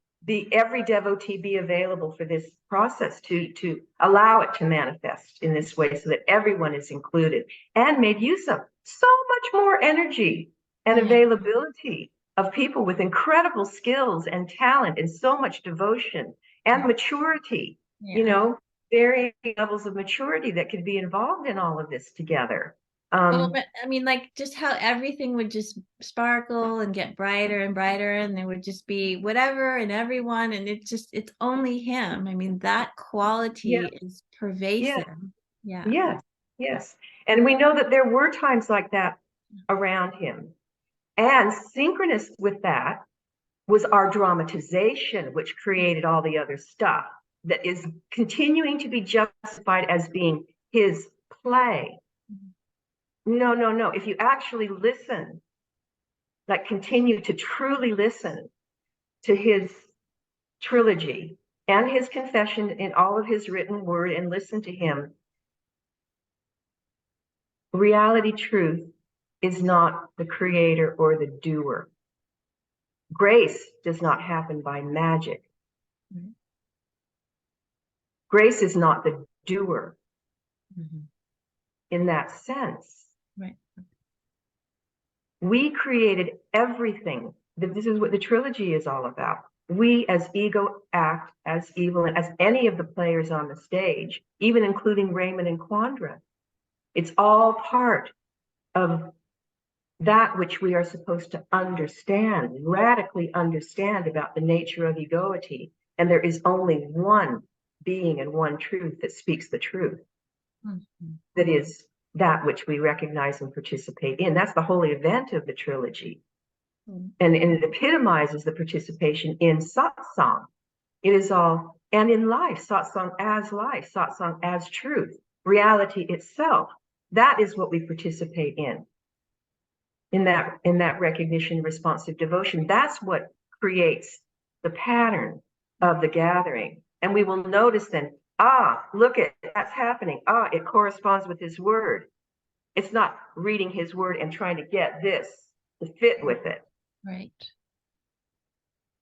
every devotee be available for this process, to allow it to manifest in this way, so that everyone is included and made use of. So much more energy and availability of people with incredible skills and talent and so much devotion and maturity, you know, varying levels of maturity that could be involved in all of this together. But I mean, like, just how everything would just sparkle and get brighter and brighter, and there would just be whatever and everyone, and it's only him. I mean, that quality is pervasive. Yes. And we know that there were times like that around him. And synchronous with that was our dramatization, which created all the other stuff that is continuing to be justified as being his play. No. If you actually listen, like continue to truly listen to his trilogy and his confession in all of his written word, and listen to him, reality truth is not the creator or the doer. Grace does not happen by magic. Grace is not the doer in that sense. Right. We created everything. This is what the trilogy is all about. We as ego act as evil, and as any of the players on the stage, even including Raymond and Quandra. It's all part of that which we are supposed to understand, radically understand about the nature of egoity. And there is only one being and one truth that speaks the truth. Mm-hmm. That is that which we recognize and participate in. That's the whole event of the trilogy. Mm-hmm. And it epitomizes the participation in satsang. It is all, and in life, satsang as truth, reality itself. That is what we participate in that recognition, responsive devotion. That's what creates the pattern of the gathering. And we will notice then, look at that's happening. It corresponds with his word. It's not reading his word and trying to get this to fit with it. Right.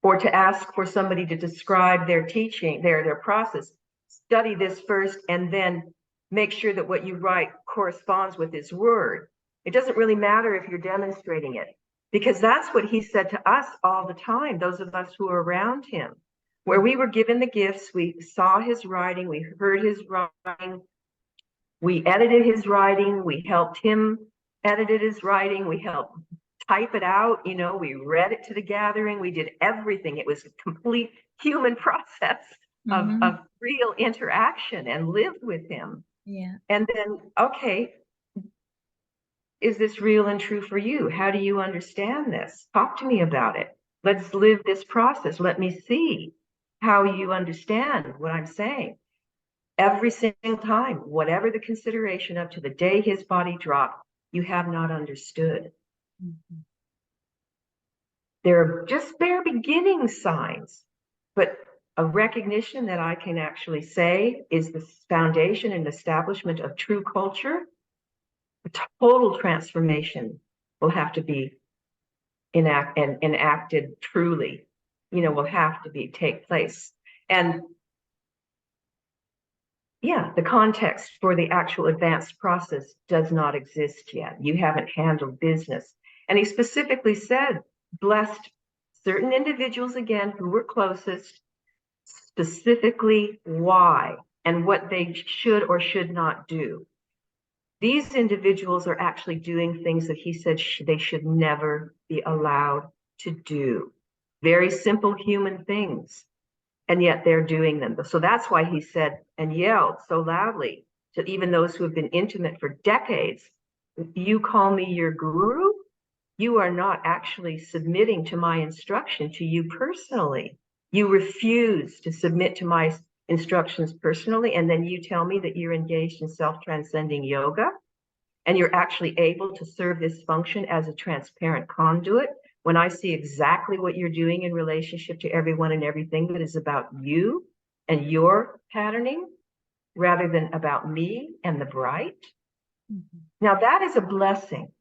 Or to ask for somebody to describe their teaching, their process. Study this first and then make sure that what you write corresponds with his word. It doesn't really matter if you're demonstrating it, because that's what he said to us all the time, those of us who are around him, where we were given the gifts, we saw his writing, we heard his writing, we edited his writing, we helped him edit his writing, we helped type it out, we read it to the gathering, we did everything. It was a complete human process of real interaction, and lived with him. Yeah. And then, okay, is this real and true for you? How do you understand this? Talk to me about it. Let's live this process. Let me see how you understand what I'm saying. Every single time, whatever the consideration up to the day his body dropped, you have not understood. Mm-hmm. They're just bare beginning signs, but a recognition that I can actually say is the foundation and establishment of true culture. A total transformation will have to be enacted truly, will have to take place. And the context for the actual advanced process does not exist yet. You haven't handled business. And he specifically said, blessed certain individuals again who were closest, specifically why and what they should or should not do. These individuals are actually doing things that he said they should never be allowed to do. Very simple human things, and yet they're doing them. So that's why he said and yelled so loudly to even those who have been intimate for decades, you call me your guru? You are not actually submitting to my instruction to you personally. You refuse to submit to my instructions personally, and then you tell me that you're engaged in self-transcending yoga, and you're actually able to serve this function as a transparent conduit when I see exactly what you're doing in relationship to everyone and everything that is about you and your patterning, rather than about me and the bright. Mm-hmm. Now that is a blessing,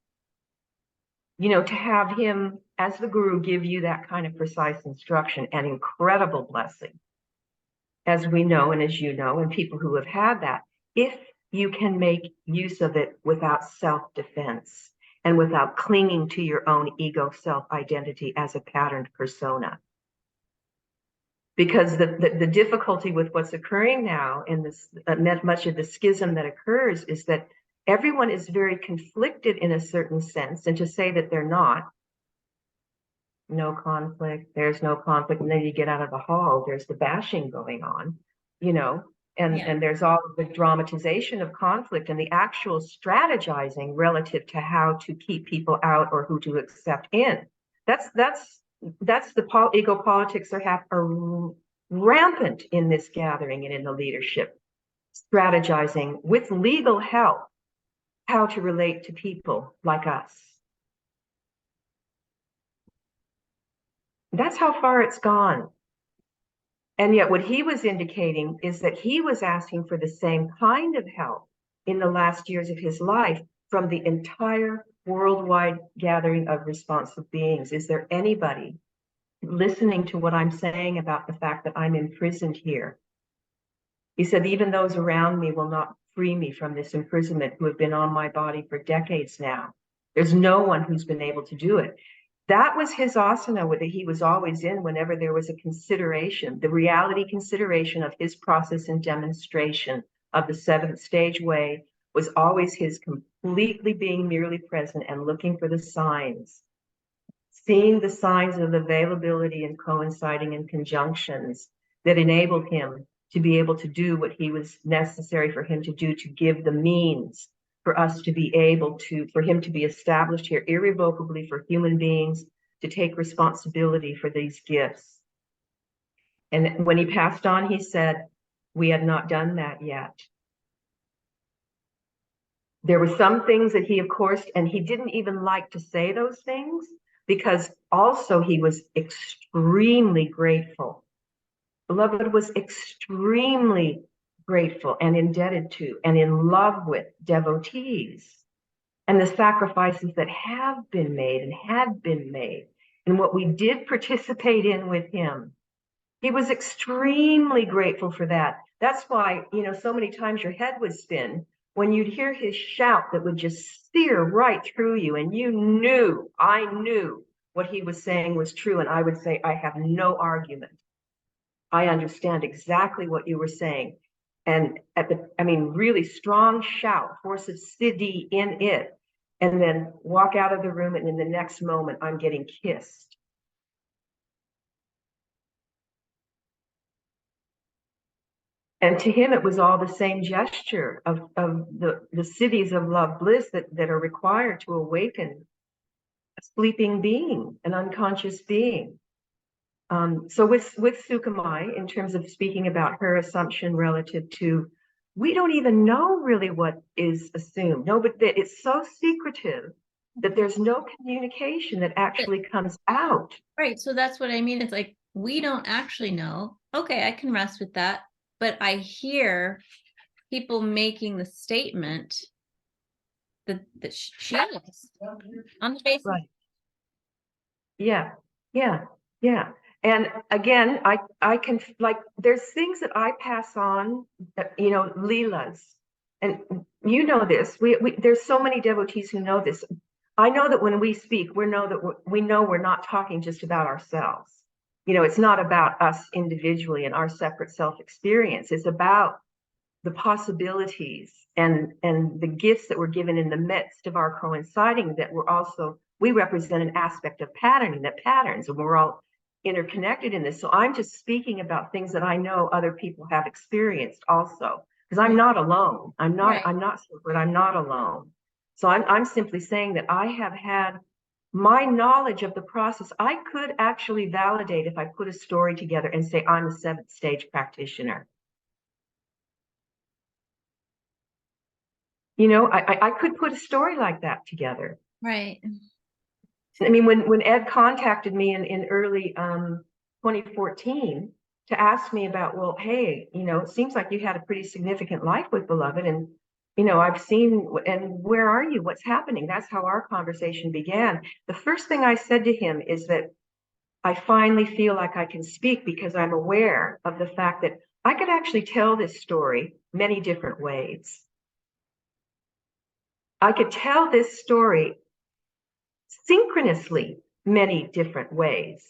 to have him as the guru give you that kind of precise instruction, an incredible blessing, as we know, and as you know, and people who have had that, if you can make use of it without self-defense and without clinging to your own ego self-identity as a patterned persona. Because the difficulty with what's occurring now in this, much of the schism that occurs, is that everyone is very conflicted in a certain sense, and to say that they're not, no conflict, there's no conflict, and then you get out of the hall, there's the bashing going on, and there's all of the dramatization of conflict and the actual strategizing relative to how to keep people out or who to accept in. That's the ego politics are rampant in this gathering and in the leadership, strategizing with legal help how to relate to people like us. That's how far it's gone. And yet what he was indicating is that he was asking for the same kind of help in the last years of his life from the entire worldwide gathering of responsive beings. Is there anybody listening to what I'm saying about the fact that I'm imprisoned here? He said, even those around me will not free me from this imprisonment, who have been on my body for decades now. There's no one who's been able to do it. That was his asana that he was always in whenever there was a consideration, the reality consideration of his process and demonstration of the seventh stage way was always his completely being merely present and looking for the signs, seeing the signs of availability and coinciding and conjunctions that enabled him to be able to do what he was necessary for him to do, to give the means for us to be able to, for him to be established here irrevocably for human beings to take responsibility for these gifts. And when he passed on, he said, we had not done that yet. There were some things that he, of course, and he didn't even like to say those things because also he was extremely grateful. Beloved was extremely grateful and indebted to and in love with devotees and the sacrifices that have been made and had been made and what we did participate in with him. He was extremely grateful for that. That's why, so many times your head would spin when you'd hear his shout that would just sear right through you. And I knew what he was saying was true. And I would say, I have no argument. I understand exactly what you were saying. And really strong shout, force of Siddhi in it, and then walk out of the room. And in the next moment, I'm getting kissed. And to him, it was all the same gesture of the Siddhis of love bliss that are required to awaken a sleeping being, an unconscious being. So with Sukamai, in terms of speaking about her assumption relative to, we don't even know really what is assumed. No, but it's so secretive that there's no communication that actually comes out. Right. So that's what I mean. It's like, we don't actually know. Okay, I can rest with that. But I hear people making the statement that she is on the basis. Right. Yeah. And again, I can, like, there's things that I pass on, Leelas. And you know this, there's so many devotees who know this. I know that when we speak, we know we're not talking just about ourselves. It's not about us individually and our separate self-experience. It's about the possibilities and the gifts that were given in the midst of our coinciding, that we represent an aspect of patterning, that patterns, and we're all interconnected in this. So I'm just speaking about things that I know other people have experienced also, because I'm not alone. I'm not separate. I'm not alone. So I'm simply saying that I have had my knowledge of the process. I could actually validate if I put a story together and say, I'm a seventh stage practitioner. I could put a story like that together. Right. I mean, when Ed contacted me in early 2014 to ask me about, well, hey, it seems like you had a pretty significant life with Beloved, and I've seen, and where are you? What's happening? That's how our conversation began. The first thing I said to him is that I finally feel like I can speak because I'm aware of the fact that I could actually tell this story many different ways. I could tell this story synchronously many different ways,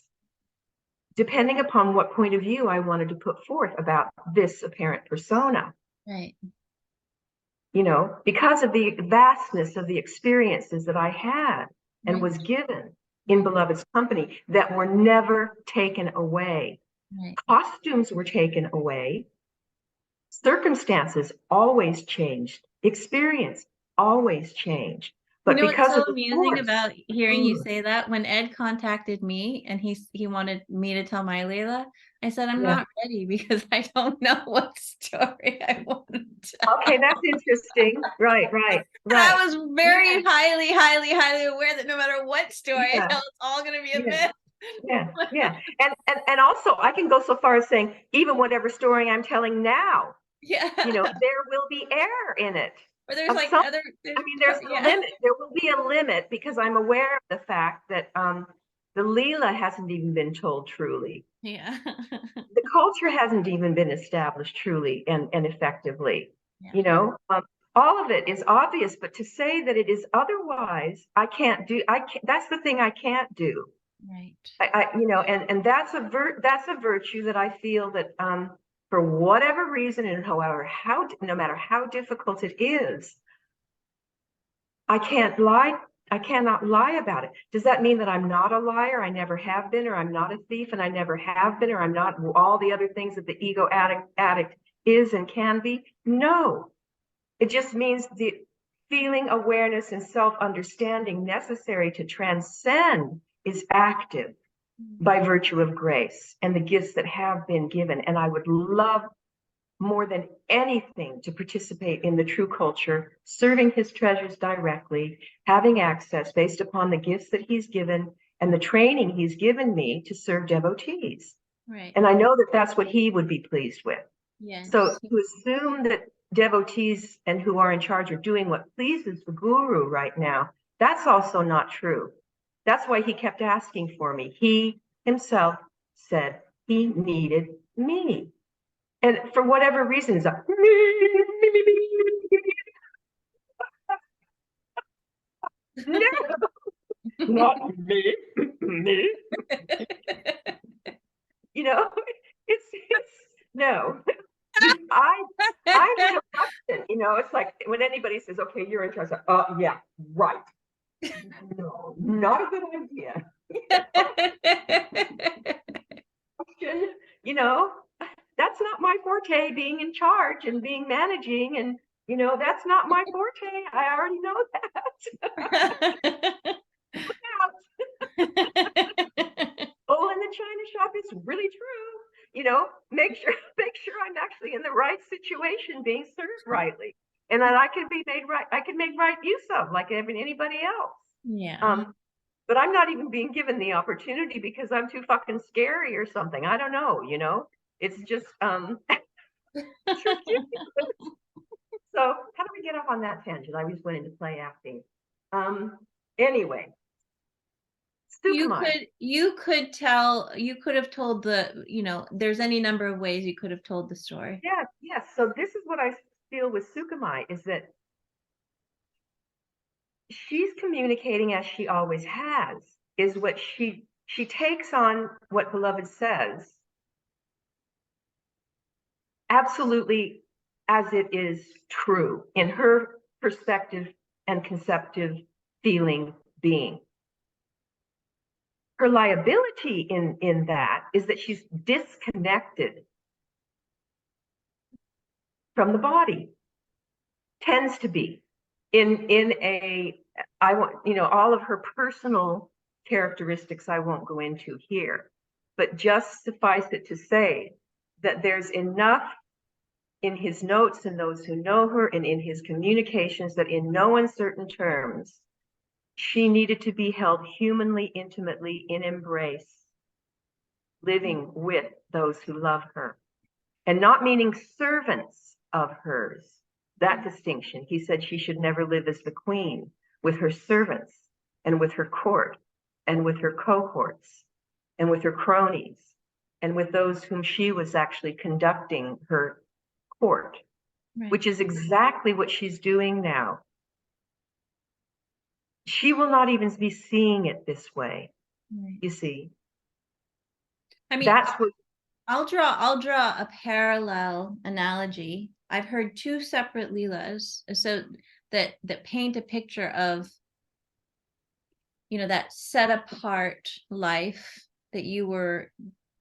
depending upon what point of view I wanted to put forth about this apparent persona. Right. Because of the vastness of the experiences that I had and was given in Beloved's company that were never taken away. Right. Costumes were taken away. Circumstances always changed. Experience always changed. But because what's so of amusing about hearing you say that, when Ed contacted me and he wanted me to tell my Leela, I said, I'm not ready because I don't know what story I want to tell. Okay, that's interesting. Right. I was very highly aware that no matter what story I tell, it's all going to be a myth. Yeah. And also I can go so far as saying, even whatever story I'm telling now, there will be error in it. Or there's like other. There's a limit. There will be a limit because I'm aware of the fact that the Leela hasn't even been told truly. Yeah. The culture hasn't even been established truly and effectively. all of it is obvious, but to say that it is otherwise, I can't do. That's the thing I can't do. Right. And that's a virtue that I feel that for whatever reason, and no matter how difficult it is, I can't lie. I cannot lie about it. Does that mean that I'm not a liar? I never have been, or I'm not a thief and I never have been, or I'm not all the other things that the ego addict is and can be? No. It just means the feeling, awareness, and self-understanding necessary to transcend is active by virtue of grace and the gifts that have been given. And I would love more than anything to participate in the true culture, serving his treasures directly, having access based upon the gifts that he's given and the training he's given me to serve devotees. Right. And I know that that's what he would be pleased with. Yes. So to assume that devotees and who are in charge are doing what pleases the guru right now, that's also not true. That's why he kept asking for me. He himself said he needed me. And for whatever reason, he's like, no, not me, me. It's no. I'm reluctant. It's like when anybody says, "Okay, you're in charge." Yeah, right. No, not a good idea. That's not my forte, being in charge and being managing, and that's not my forte. I already know that. Look out. Oh, in the China shop, it's really true. Make sure I'm actually in the right situation, being served rightly, and that I can be made right. I can make right use of, like anybody else. Yeah. But I'm not even being given the opportunity because I'm too fucking scary or something. I don't know. It's just it's ridiculous. So how do we get off on that tangent? I just went into play acting. Anyway. You could have told there's any number of ways you could have told the story. Yes. So this is what I feel with Sukamai, is that she's communicating as she always has, is what she takes on what Beloved says absolutely as it is true in her perspective and conceptive feeling being. Her liability in that is that she's disconnected from the body, tends to be all of her personal characteristics I won't go into here, but just suffice it to say that there's enough in his notes and those who know her and in his communications that in no uncertain terms, she needed to be held humanly, intimately in embrace, living with those who love her, and not meaning servants of hers. That distinction. He said she should never live as the queen with her servants and with her court and with her cohorts and with her cronies and with those whom she was actually conducting her court, right, which is exactly what she's doing now. She will not even be seeing it this way, right, you see. I mean, that's what I'll draw a parallel analogy. I've heard two separate Leelas that paint a picture of, that set apart life that you were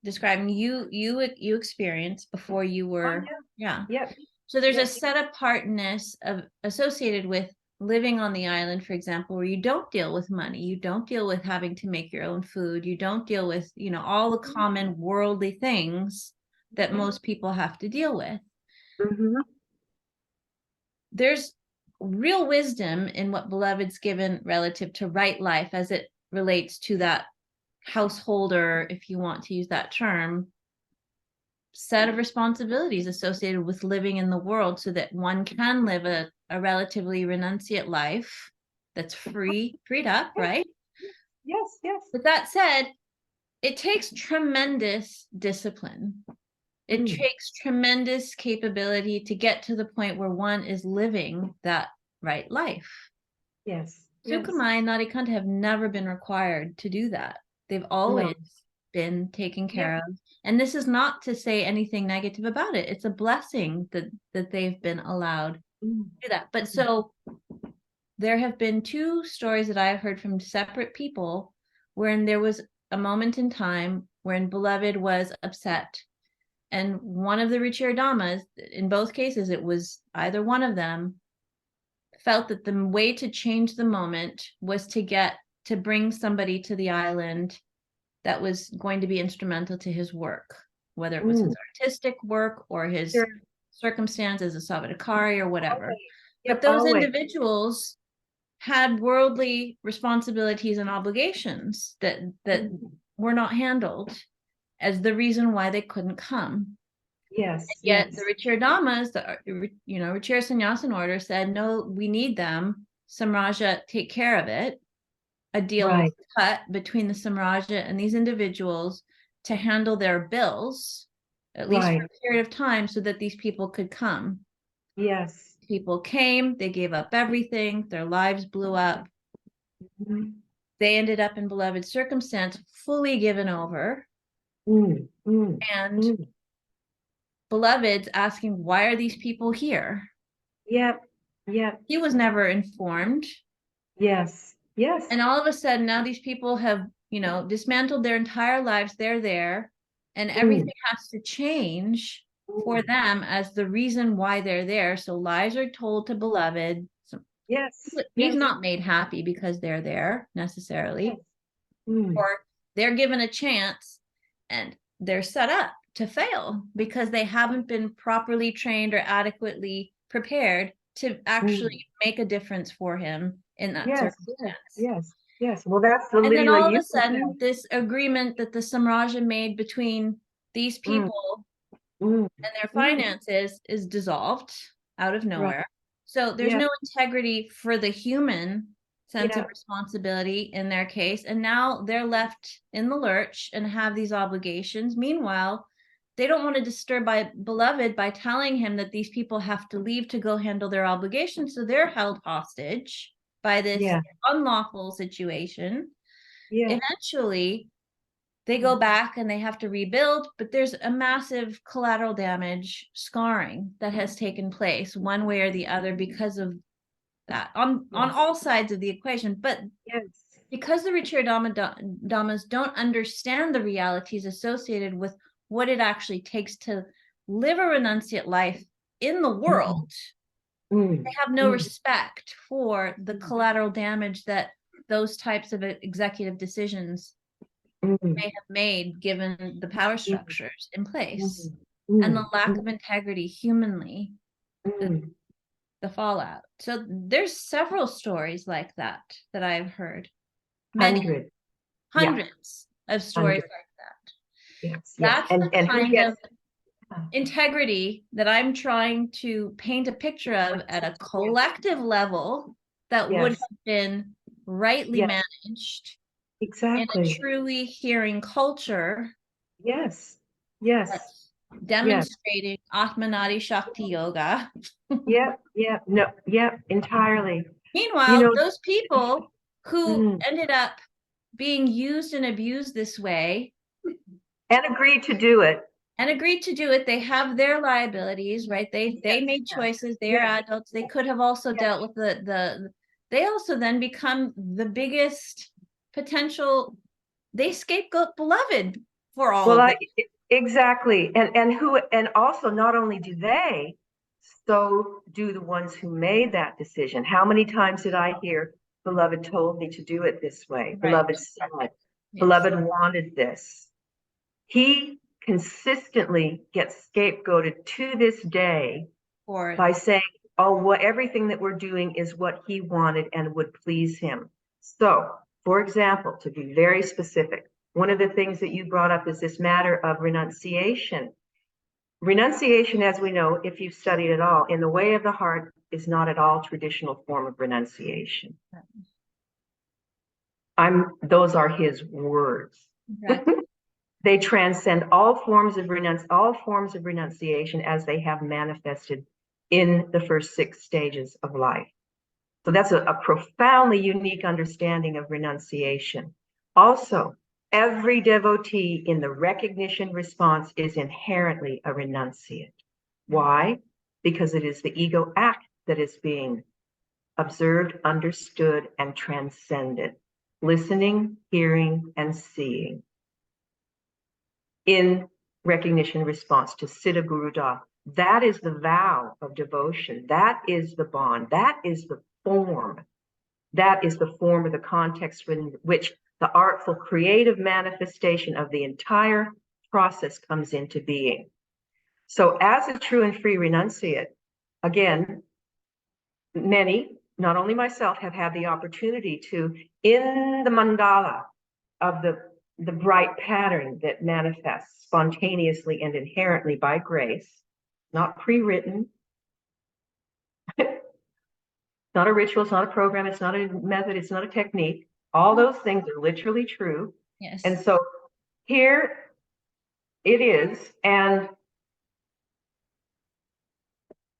describing. You experienced before you were, yeah. So there's a set apartness associated with living on the island, for example, where you don't deal with money, you don't deal with having to make your own food, you don't deal with, all the common worldly things that most people have to deal with. Mm-hmm. There's real wisdom in what Beloved's given relative to right life as it relates to that householder, if you want to use that term, set of responsibilities associated with living in the world so that one can live a relatively renunciate life that's freed up, right? Yes. With that said, it takes tremendous discipline It takes tremendous capability to get to the point where one is living that right life. Yes. Sukhumai and Nadikanta have never been required to do that. They've always been taken care of. And this is not to say anything negative about it. It's a blessing that they've been allowed to do that. But so there have been two stories that I've heard from separate people wherein there was a moment in time when beloved was upset. And one of the Ruchira Dhammas, in both cases, it was either one of them, felt that the way to change the moment was to bring somebody to the island that was going to be instrumental to his work, whether it was his artistic work or his circumstance as a Savadakari or whatever. But those individuals had worldly responsibilities and obligations that were not handled as the reason why they couldn't come. Yes. And yet the Ruchira Dhammas, the Ruchira Sannyasin order said, no, we need them. Samraja, take care of it. A deal was cut between the Samraja and these individuals to handle their bills, at least for a period of time, so that these people could come. Yes. People came, they gave up everything, their lives blew up. They ended up in beloved circumstance, fully given over. And beloveds asking, why are these people here? He was never informed. Yes. And all of a sudden now these people have, dismantled their entire lives. They're there, and everything has to change for them as the reason why they're there. So lies are told to beloved. He's not made happy because they're there necessarily. Or they're given a chance and they're set up to fail because they haven't been properly trained or adequately prepared to actually make a difference for him in that circumstance. Yes. Well, that's the And then Leela all of a sudden, this agreement that the Samraja made between these people and their finances is dissolved out of nowhere. So there's no integrity for the human sense of responsibility in their case. And now they're left in the lurch and have these obligations. Meanwhile, they don't want to disturb beloved by telling him that these people have to leave to go handle their obligations. So they're held hostage by this unlawful situation. Eventually, they go back and they have to rebuild, but there's a massive collateral damage, scarring that has taken place one way or the other because of that on all sides of the equation. But because the Ruchira Dhammas don't understand the realities associated with what it actually takes to live a renunciate life in the world, they have no respect for the collateral damage that those types of executive decisions may have made given the power structures in place and the lack of integrity humanly, the fallout. So there's several stories like that I've heard. Hundreds of stories like that. That's the kind of integrity that I'm trying to paint a picture of at a collective level that would have been rightly managed in a truly hearing culture. Demonstrating Atmanadi Shakti Yoga. Entirely. Meanwhile, those people who ended up being used and abused this way and agreed to do it, they have their liabilities, right? They made choices. They are adults. They could have also dealt with they also then become the biggest potential. They scapegoat beloved for all of this. Exactly. And also not only do they, so do the ones who made that decision. How many times did I hear, beloved told me to do it this way? Beloved said, beloved wanted this. He consistently gets scapegoated to this day by saying, oh, everything that we're doing is what he wanted and would please him. So, for example, to be very specific, one of the things that you brought up is this matter of renunciation. Renunciation, as we know, if you've studied at all, in the way of the heart is not at all traditional form of renunciation. Those are his words. They transcend all forms of renunciation as they have manifested in the first 6 stages of life. So that's a profoundly unique understanding of renunciation. Also, every devotee in the recognition response is inherently a renunciate. Why? Because it is the ego act that is being observed, understood, and transcended. Listening, hearing, and seeing. In recognition response to Siddha Guru Da. That is the vow of devotion. That is the bond. That is the form. That is the form of the context in which the artful creative manifestation of the entire process comes into being. So as a true and free renunciate, again, many, not only myself, have had the opportunity to, in the mandala of the bright pattern that manifests spontaneously and inherently by grace, not pre-written, not a ritual, it's not a program, it's not a method, it's not a technique. All those things are literally true. Yes. And so here it is. And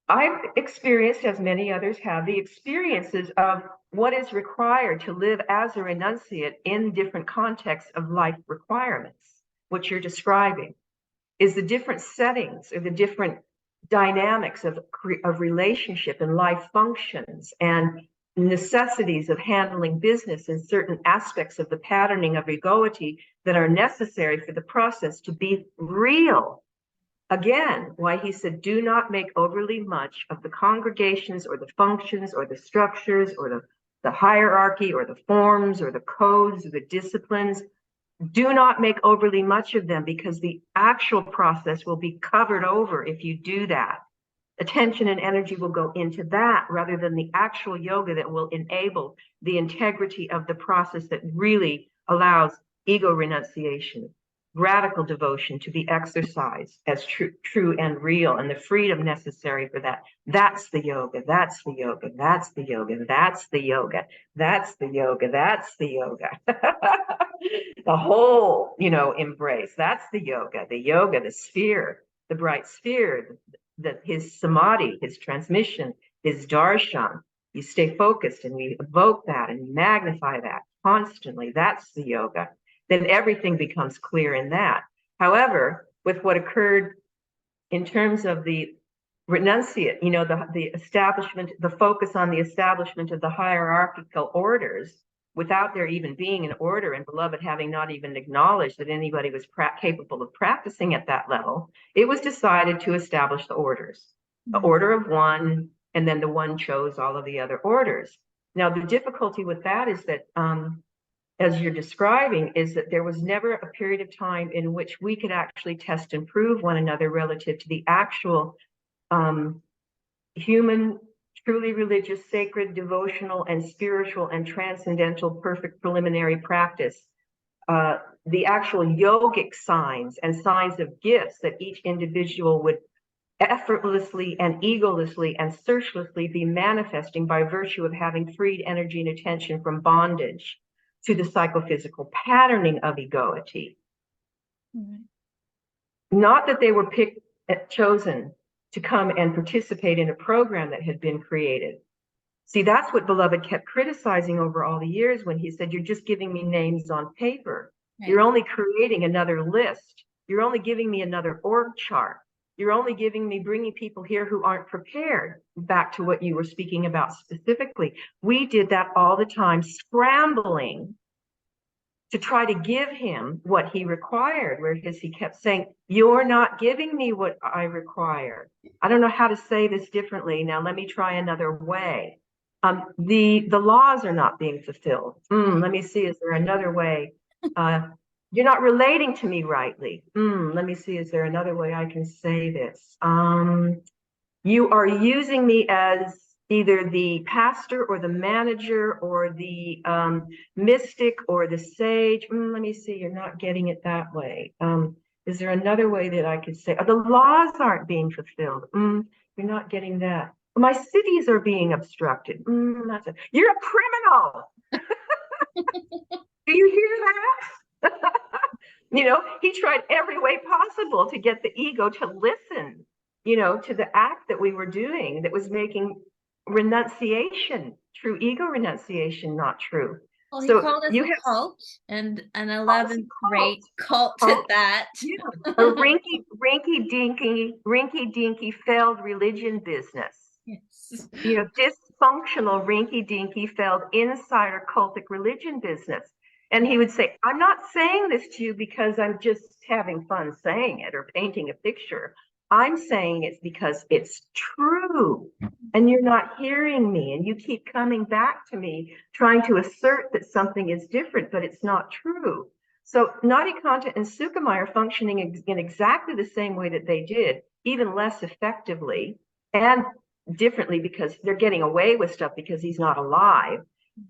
I've experienced, as many others have, the experiences of what is required to live as a renunciate in different contexts of life requirements. What you're describing is the different settings or the different dynamics of relationship and life functions and necessities of handling business and certain aspects of the patterning of egoity that are necessary for the process to be real. Again, why he said, do not make overly much of the congregations or the functions or the structures or the hierarchy or the forms or the codes or the disciplines. Do not make overly much of them, because the actual process will be covered over if you do that. Attention and energy will go into that rather than the actual yoga that will enable the integrity of the process that really allows ego renunciation, radical devotion to be exercised as true and real, and the freedom necessary for that. That's the yoga, that's the yoga, that's the yoga, that's the yoga, that's the yoga, that's the yoga. The whole, embrace. That's the yoga, the sphere, the bright sphere, his samadhi, his transmission, his darshan. You stay focused and we evoke that and magnify that constantly. That's the yoga. Then everything becomes clear in that. However, with what occurred in terms of the renunciate, the establishment, the focus on the establishment of the hierarchical orders, without there even being an order, and beloved having not even acknowledged that anybody was capable of practicing at that level, it was decided to establish the orders, the order of one, and then the one chose all of the other orders. Now, the difficulty with that is that, as you're describing, is that there was never a period of time in which we could actually test and prove one another relative to the actual human, truly religious, sacred, devotional, and spiritual and transcendental perfect preliminary practice, the actual yogic signs and signs of gifts that each individual would effortlessly and egolessly and searchlessly be manifesting by virtue of having freed energy and attention from bondage to the psychophysical patterning of egoity. Not that they were chosen to come and participate in a program that had been created. See, that's what Beloved kept criticizing over all the years when he said, you're just giving me names on paper. Right. You're only creating another list. You're only giving me another org chart. You're only bringing people here who aren't prepared. Back to what you were speaking about specifically. We did that all the time, scrambling to try to give him what he required, whereas he kept saying, you're not giving me what I require. I don't know how to say this differently. Now, let me try another way. The laws are not being fulfilled. Let me see, is there another way? You're not relating to me rightly. Let me see, is there another way I can say this? You are using me as either the pastor or the manager or the mystic or the sage. Let me see, you're not getting it that way. Is there another way that I could say, the laws aren't being fulfilled? You're not getting that. My cities are being obstructed. You're a criminal. Do you hear that? He tried every way possible to get the ego to listen, to the act that we were doing that was making renunciation, true ego renunciation, not true. Well, he So called us you a have cult and an cult, 11th rate cult at that. yeah, a rinky dinky failed religion business. Yes. Dysfunctional, rinky dinky failed insider cultic religion business. And he would say, I'm not saying this to you because I'm just having fun saying it or painting a picture. I'm saying it's because it's true. And you're not hearing me. And you keep coming back to me trying to assert that something is different, but it's not true. So Nadikanta and Sukhumai are functioning in exactly the same way that they did, even less effectively and differently, because they're getting away with stuff because he's not alive.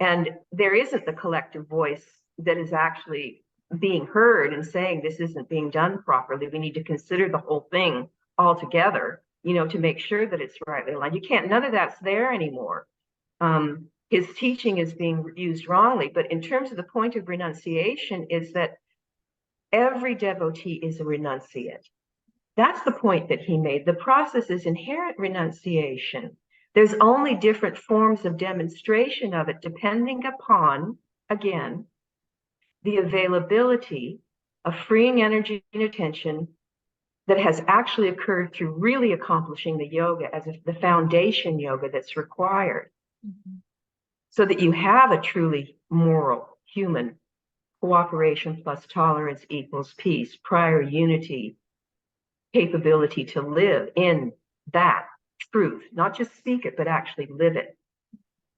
And there isn't the collective voice that is actually being heard and saying this isn't being done properly. We need to consider the whole thing altogether, to make sure that it's rightly aligned. None of that's there anymore. His teaching is being used wrongly, but in terms of the point of renunciation is that every devotee is a renunciate. That's the point that he made. The process is inherent renunciation. There's only different forms of demonstration of it depending upon, again, the availability of freeing energy and attention that has actually occurred through really accomplishing the yoga as the foundation yoga that's required. Mm-hmm. So that you have a truly moral, human cooperation plus tolerance equals peace, prior unity, capability to live in that truth, not just speak it, but actually live it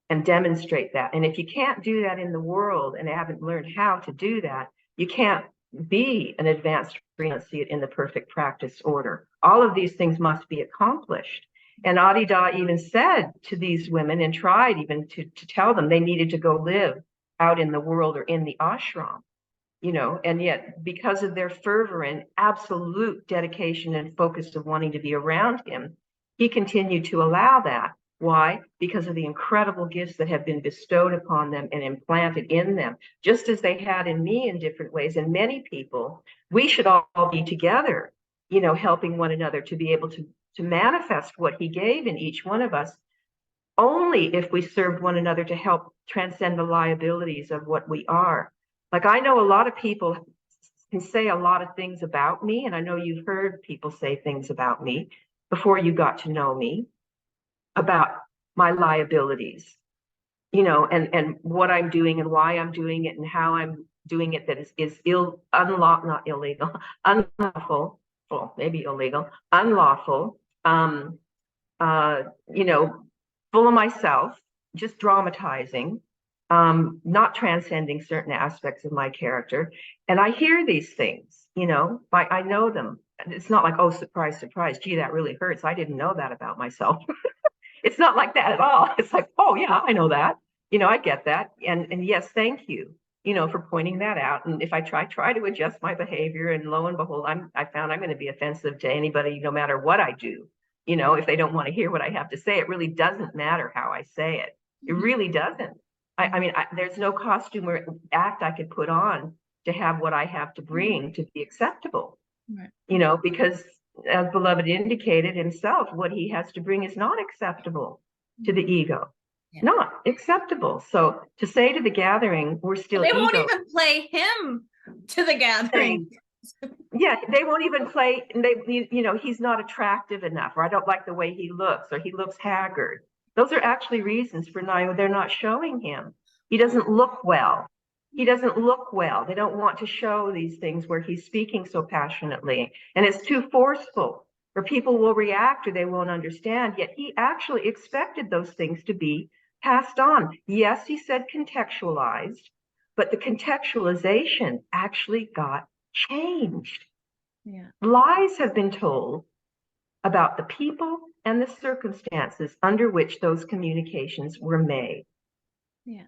and demonstrate that. And if you can't do that in the world and haven't learned how to do that, you can't be an advanced renunciate in the perfect practice order. All of these things must be accomplished. And Adi Da even said to these women and tried even to tell them they needed to go live out in the world or in the ashram, and yet because of their fervor and absolute dedication and focus of wanting to be around him, he continued to allow that. Why? Because of the incredible gifts that have been bestowed upon them and implanted in them, just as they had in me in different ways, and many people. We should all be together, helping one another to be able to manifest what he gave in each one of us, only if we serve one another to help transcend the liabilities of what we are. Like, I know a lot of people can say a lot of things about me, and I know you've heard people say things about me before you got to know me, about my liabilities, and what I'm doing and why I'm doing it and how I'm doing it that is not illegal, unlawful, well, maybe illegal, unlawful, full of myself, just dramatizing, not transcending certain aspects of my character. And I hear these things, I know them. It's not like, oh, surprise, surprise, gee, that really hurts. I didn't know that about myself. It's not like that at all. It's like, oh yeah, I know that. I get that. And yes, thank you, for pointing that out. And if I try to adjust my behavior, and lo and behold, I found I'm going to be offensive to anybody, no matter what I do. If they don't want to hear what I have to say, it really doesn't matter how I say it. It really doesn't. I mean, there's no costume or act I could put on to have what I have to bring to be acceptable. Right. Because as Beloved indicated himself, what he has to bring is not acceptable to the ego. Yeah. Not acceptable. So to say to the gathering, we're still they ego. Won't even play him to the gathering. Yeah, they won't even play. He's not attractive enough, or I don't like the way he looks, or he looks haggard. Those are actually reasons for now they're not showing him. He doesn't look well. He doesn't look well. They don't want to show these things where he's speaking so passionately, and it's too forceful, or people will react or they won't understand. Yet he actually expected those things to be passed on. Yes, he said contextualized, but the contextualization actually got changed. Yeah. Lies have been told about the people and the circumstances under which those communications were made. Yeah.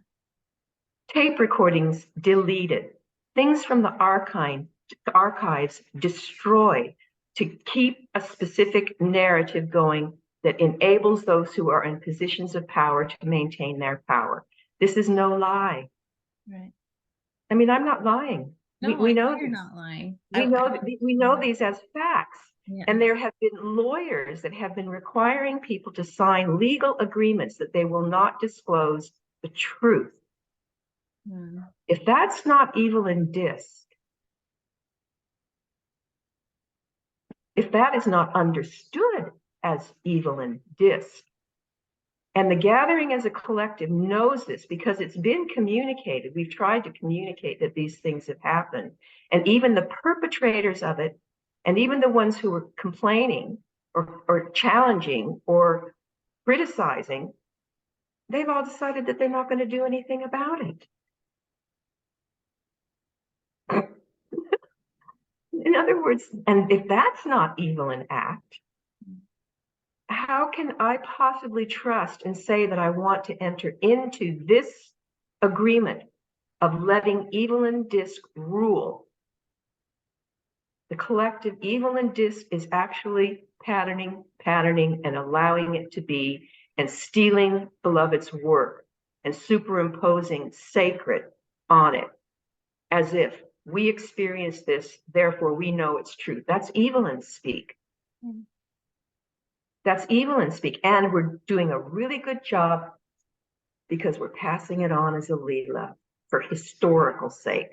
Tape recordings deleted, things from the archives destroyed to keep a specific narrative going that enables those who are in positions of power to maintain their power. This is no lie. Right. I mean, I'm not lying. No, We I know know you're this. not lying. We know these as facts. Yeah. And there have been lawyers that have been requiring people to sign legal agreements that they will not disclose the truth. Mm. If that's not evil in disc, if that is not understood as evil in disc, and the gathering as a collective knows this because it's been communicated. We've tried to communicate that these things have happened. And even the perpetrators of it, and even the ones who were complaining or challenging or criticizing, they've all decided that they're not going to do anything about it. In other words, and if that's not evil in act, how can I possibly trust and say that I want to enter into this agreement of letting evil in disc rule? The collective evil in disc is actually patterning, and allowing it to be, and stealing beloved's work and superimposing sacred on it, as if we experience this, therefore we know it's true. That's evil in speak. Mm. That's evil in speak. And we're doing a really good job because we're passing it on as a Leela for historical sake.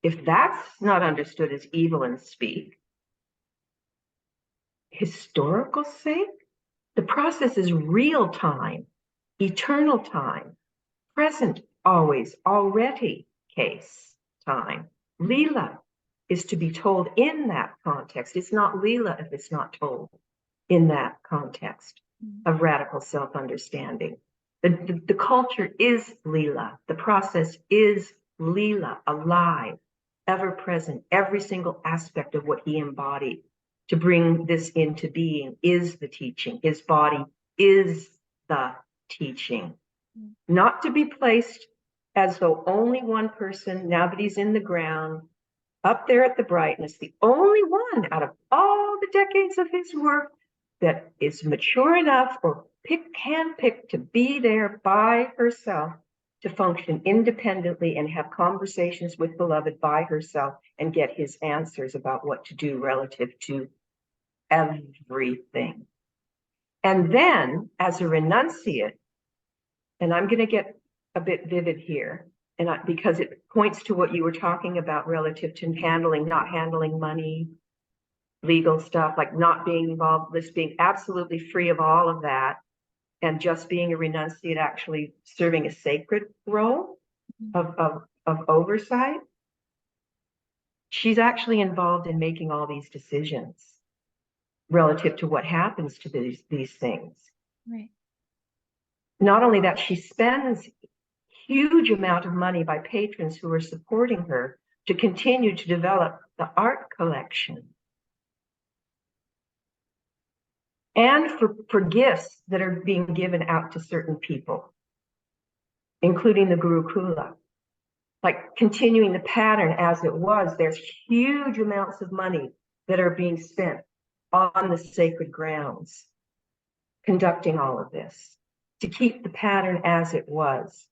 If that's not understood as evil in speak, historical sake, the process is real time, eternal time, present, always, already case time. Leela is to be told in that context. It's not Leela if it's not told in that context of radical self-understanding. The culture is Leela. The process is Leela, alive, ever present. Every single aspect of what he embodied to bring this into being is the teaching. His body is the teaching. Not to be placed as though only one person, now that he's in the ground, up there at the brightness, the only one out of all the decades of his work that is mature enough or handpicked to be there by herself to function independently and have conversations with beloved by herself and get his answers about what to do relative to everything. And then as a renunciate, and I'm going to get a bit vivid here, because it points to what you were talking about relative to not handling money, legal stuff, like not being involved, just being absolutely free of all of that, and just being a renunciate, actually serving a sacred role of oversight. She's actually involved in making all these decisions relative to what happens to these things. Right. Not only that, she spends huge amount of money by patrons who are supporting her to continue to develop the art collection. And for gifts that are being given out to certain people, including the Gurukula. Like continuing the pattern as it was, there's huge amounts of money that are being spent on the sacred grounds, conducting all of this, to keep the pattern as it was,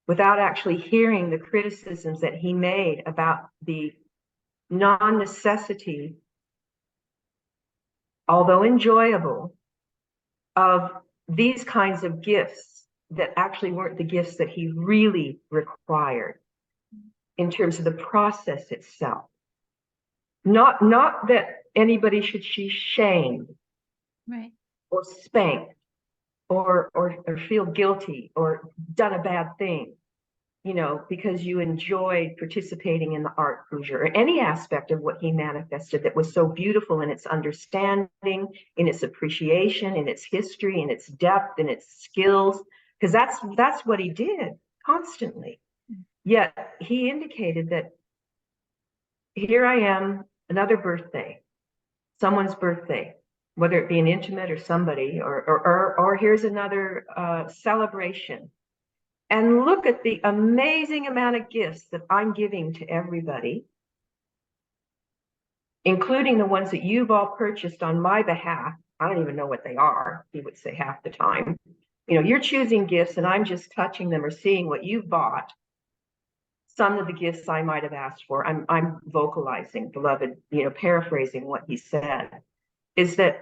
without actually hearing the criticisms that he made about the non-necessity, although enjoyable, of these kinds of gifts that actually weren't the gifts that he really required in terms of the process itself. Not that anybody should be shamed, right, or spanked, or feel guilty or done a bad thing, because you enjoyed participating in the art puja or any aspect of what he manifested that was so beautiful in its understanding, in its appreciation, in its history, in its depth, in its skills, because that's what he did constantly. Yet he indicated that here I am, another birthday, someone's birthday, whether it be an intimate or somebody, or here's another celebration. And look at the amazing amount of gifts that I'm giving to everybody, including the ones that you've all purchased on my behalf. I don't even know what they are, he would say half the time. You're choosing gifts and I'm just touching them or seeing what you've bought. some of the gifts I might have asked for. I'm vocalizing, beloved, paraphrasing what he said, is that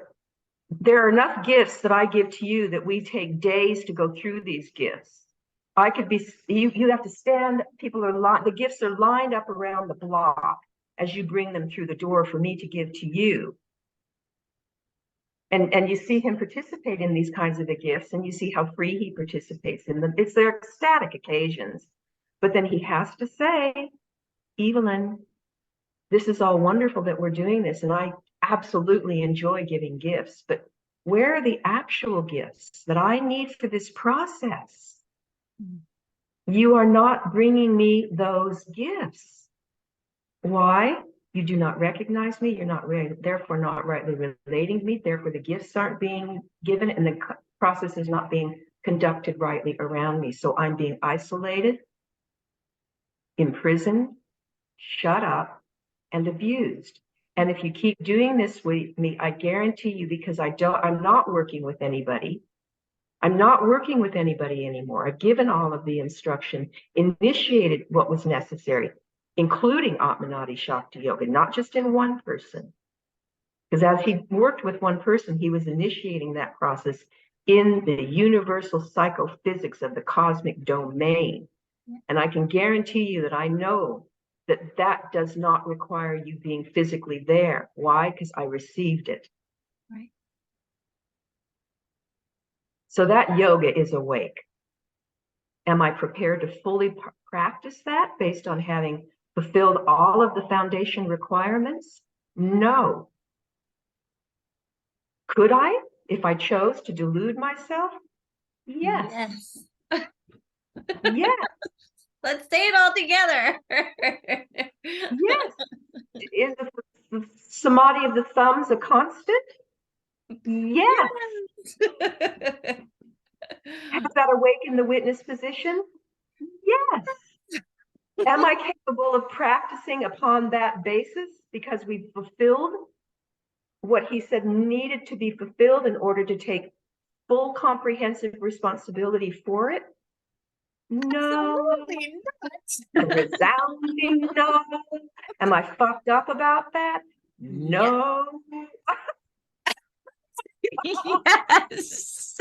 there are enough gifts that I give to you that we take days to go through these gifts. I could be, you have to stand, the gifts are lined up around the block as you bring them through the door for me to give to you. And you see him participate in these kinds of the gifts, and you see how free he participates in them. It's their ecstatic occasions. But then he has to say, Evelyn, this is all wonderful that we're doing this, and I absolutely enjoy giving gifts, but where are the actual gifts that I need for this process? You are not bringing me those gifts. Why? You do not recognize me. You're not therefore not rightly relating to me. Therefore, the gifts aren't being given, and the process is not being conducted rightly around me. So I'm being isolated, imprisoned, shut up, and abused. And if you keep doing this with me, I guarantee you, because I'm not working with anybody. I'm not working with anybody anymore. I've given all of the instruction, initiated what was necessary, including Atmanadi Shakti Yoga, not just in one person. Because as he worked with one person, he was initiating that process in the universal psychophysics of the cosmic domain. And I can guarantee you that I know that does not require you being physically there. Why? Because I received it. Right. So that yoga is awake. Am I prepared to fully practice that based on having fulfilled all of the foundation requirements? No. Could I, if I chose to delude myself? Yes. Yes. Let's say it all together. Yes. Is the samadhi of the thumbs a constant? Yes. Has that awakened the witness position? Yes. Am I capable of practicing upon that basis because we've fulfilled what he said needed to be fulfilled in order to take full comprehensive responsibility for it? No. Absolutely not. A resounding no. Am I fucked up about that? No. Yes. Yes.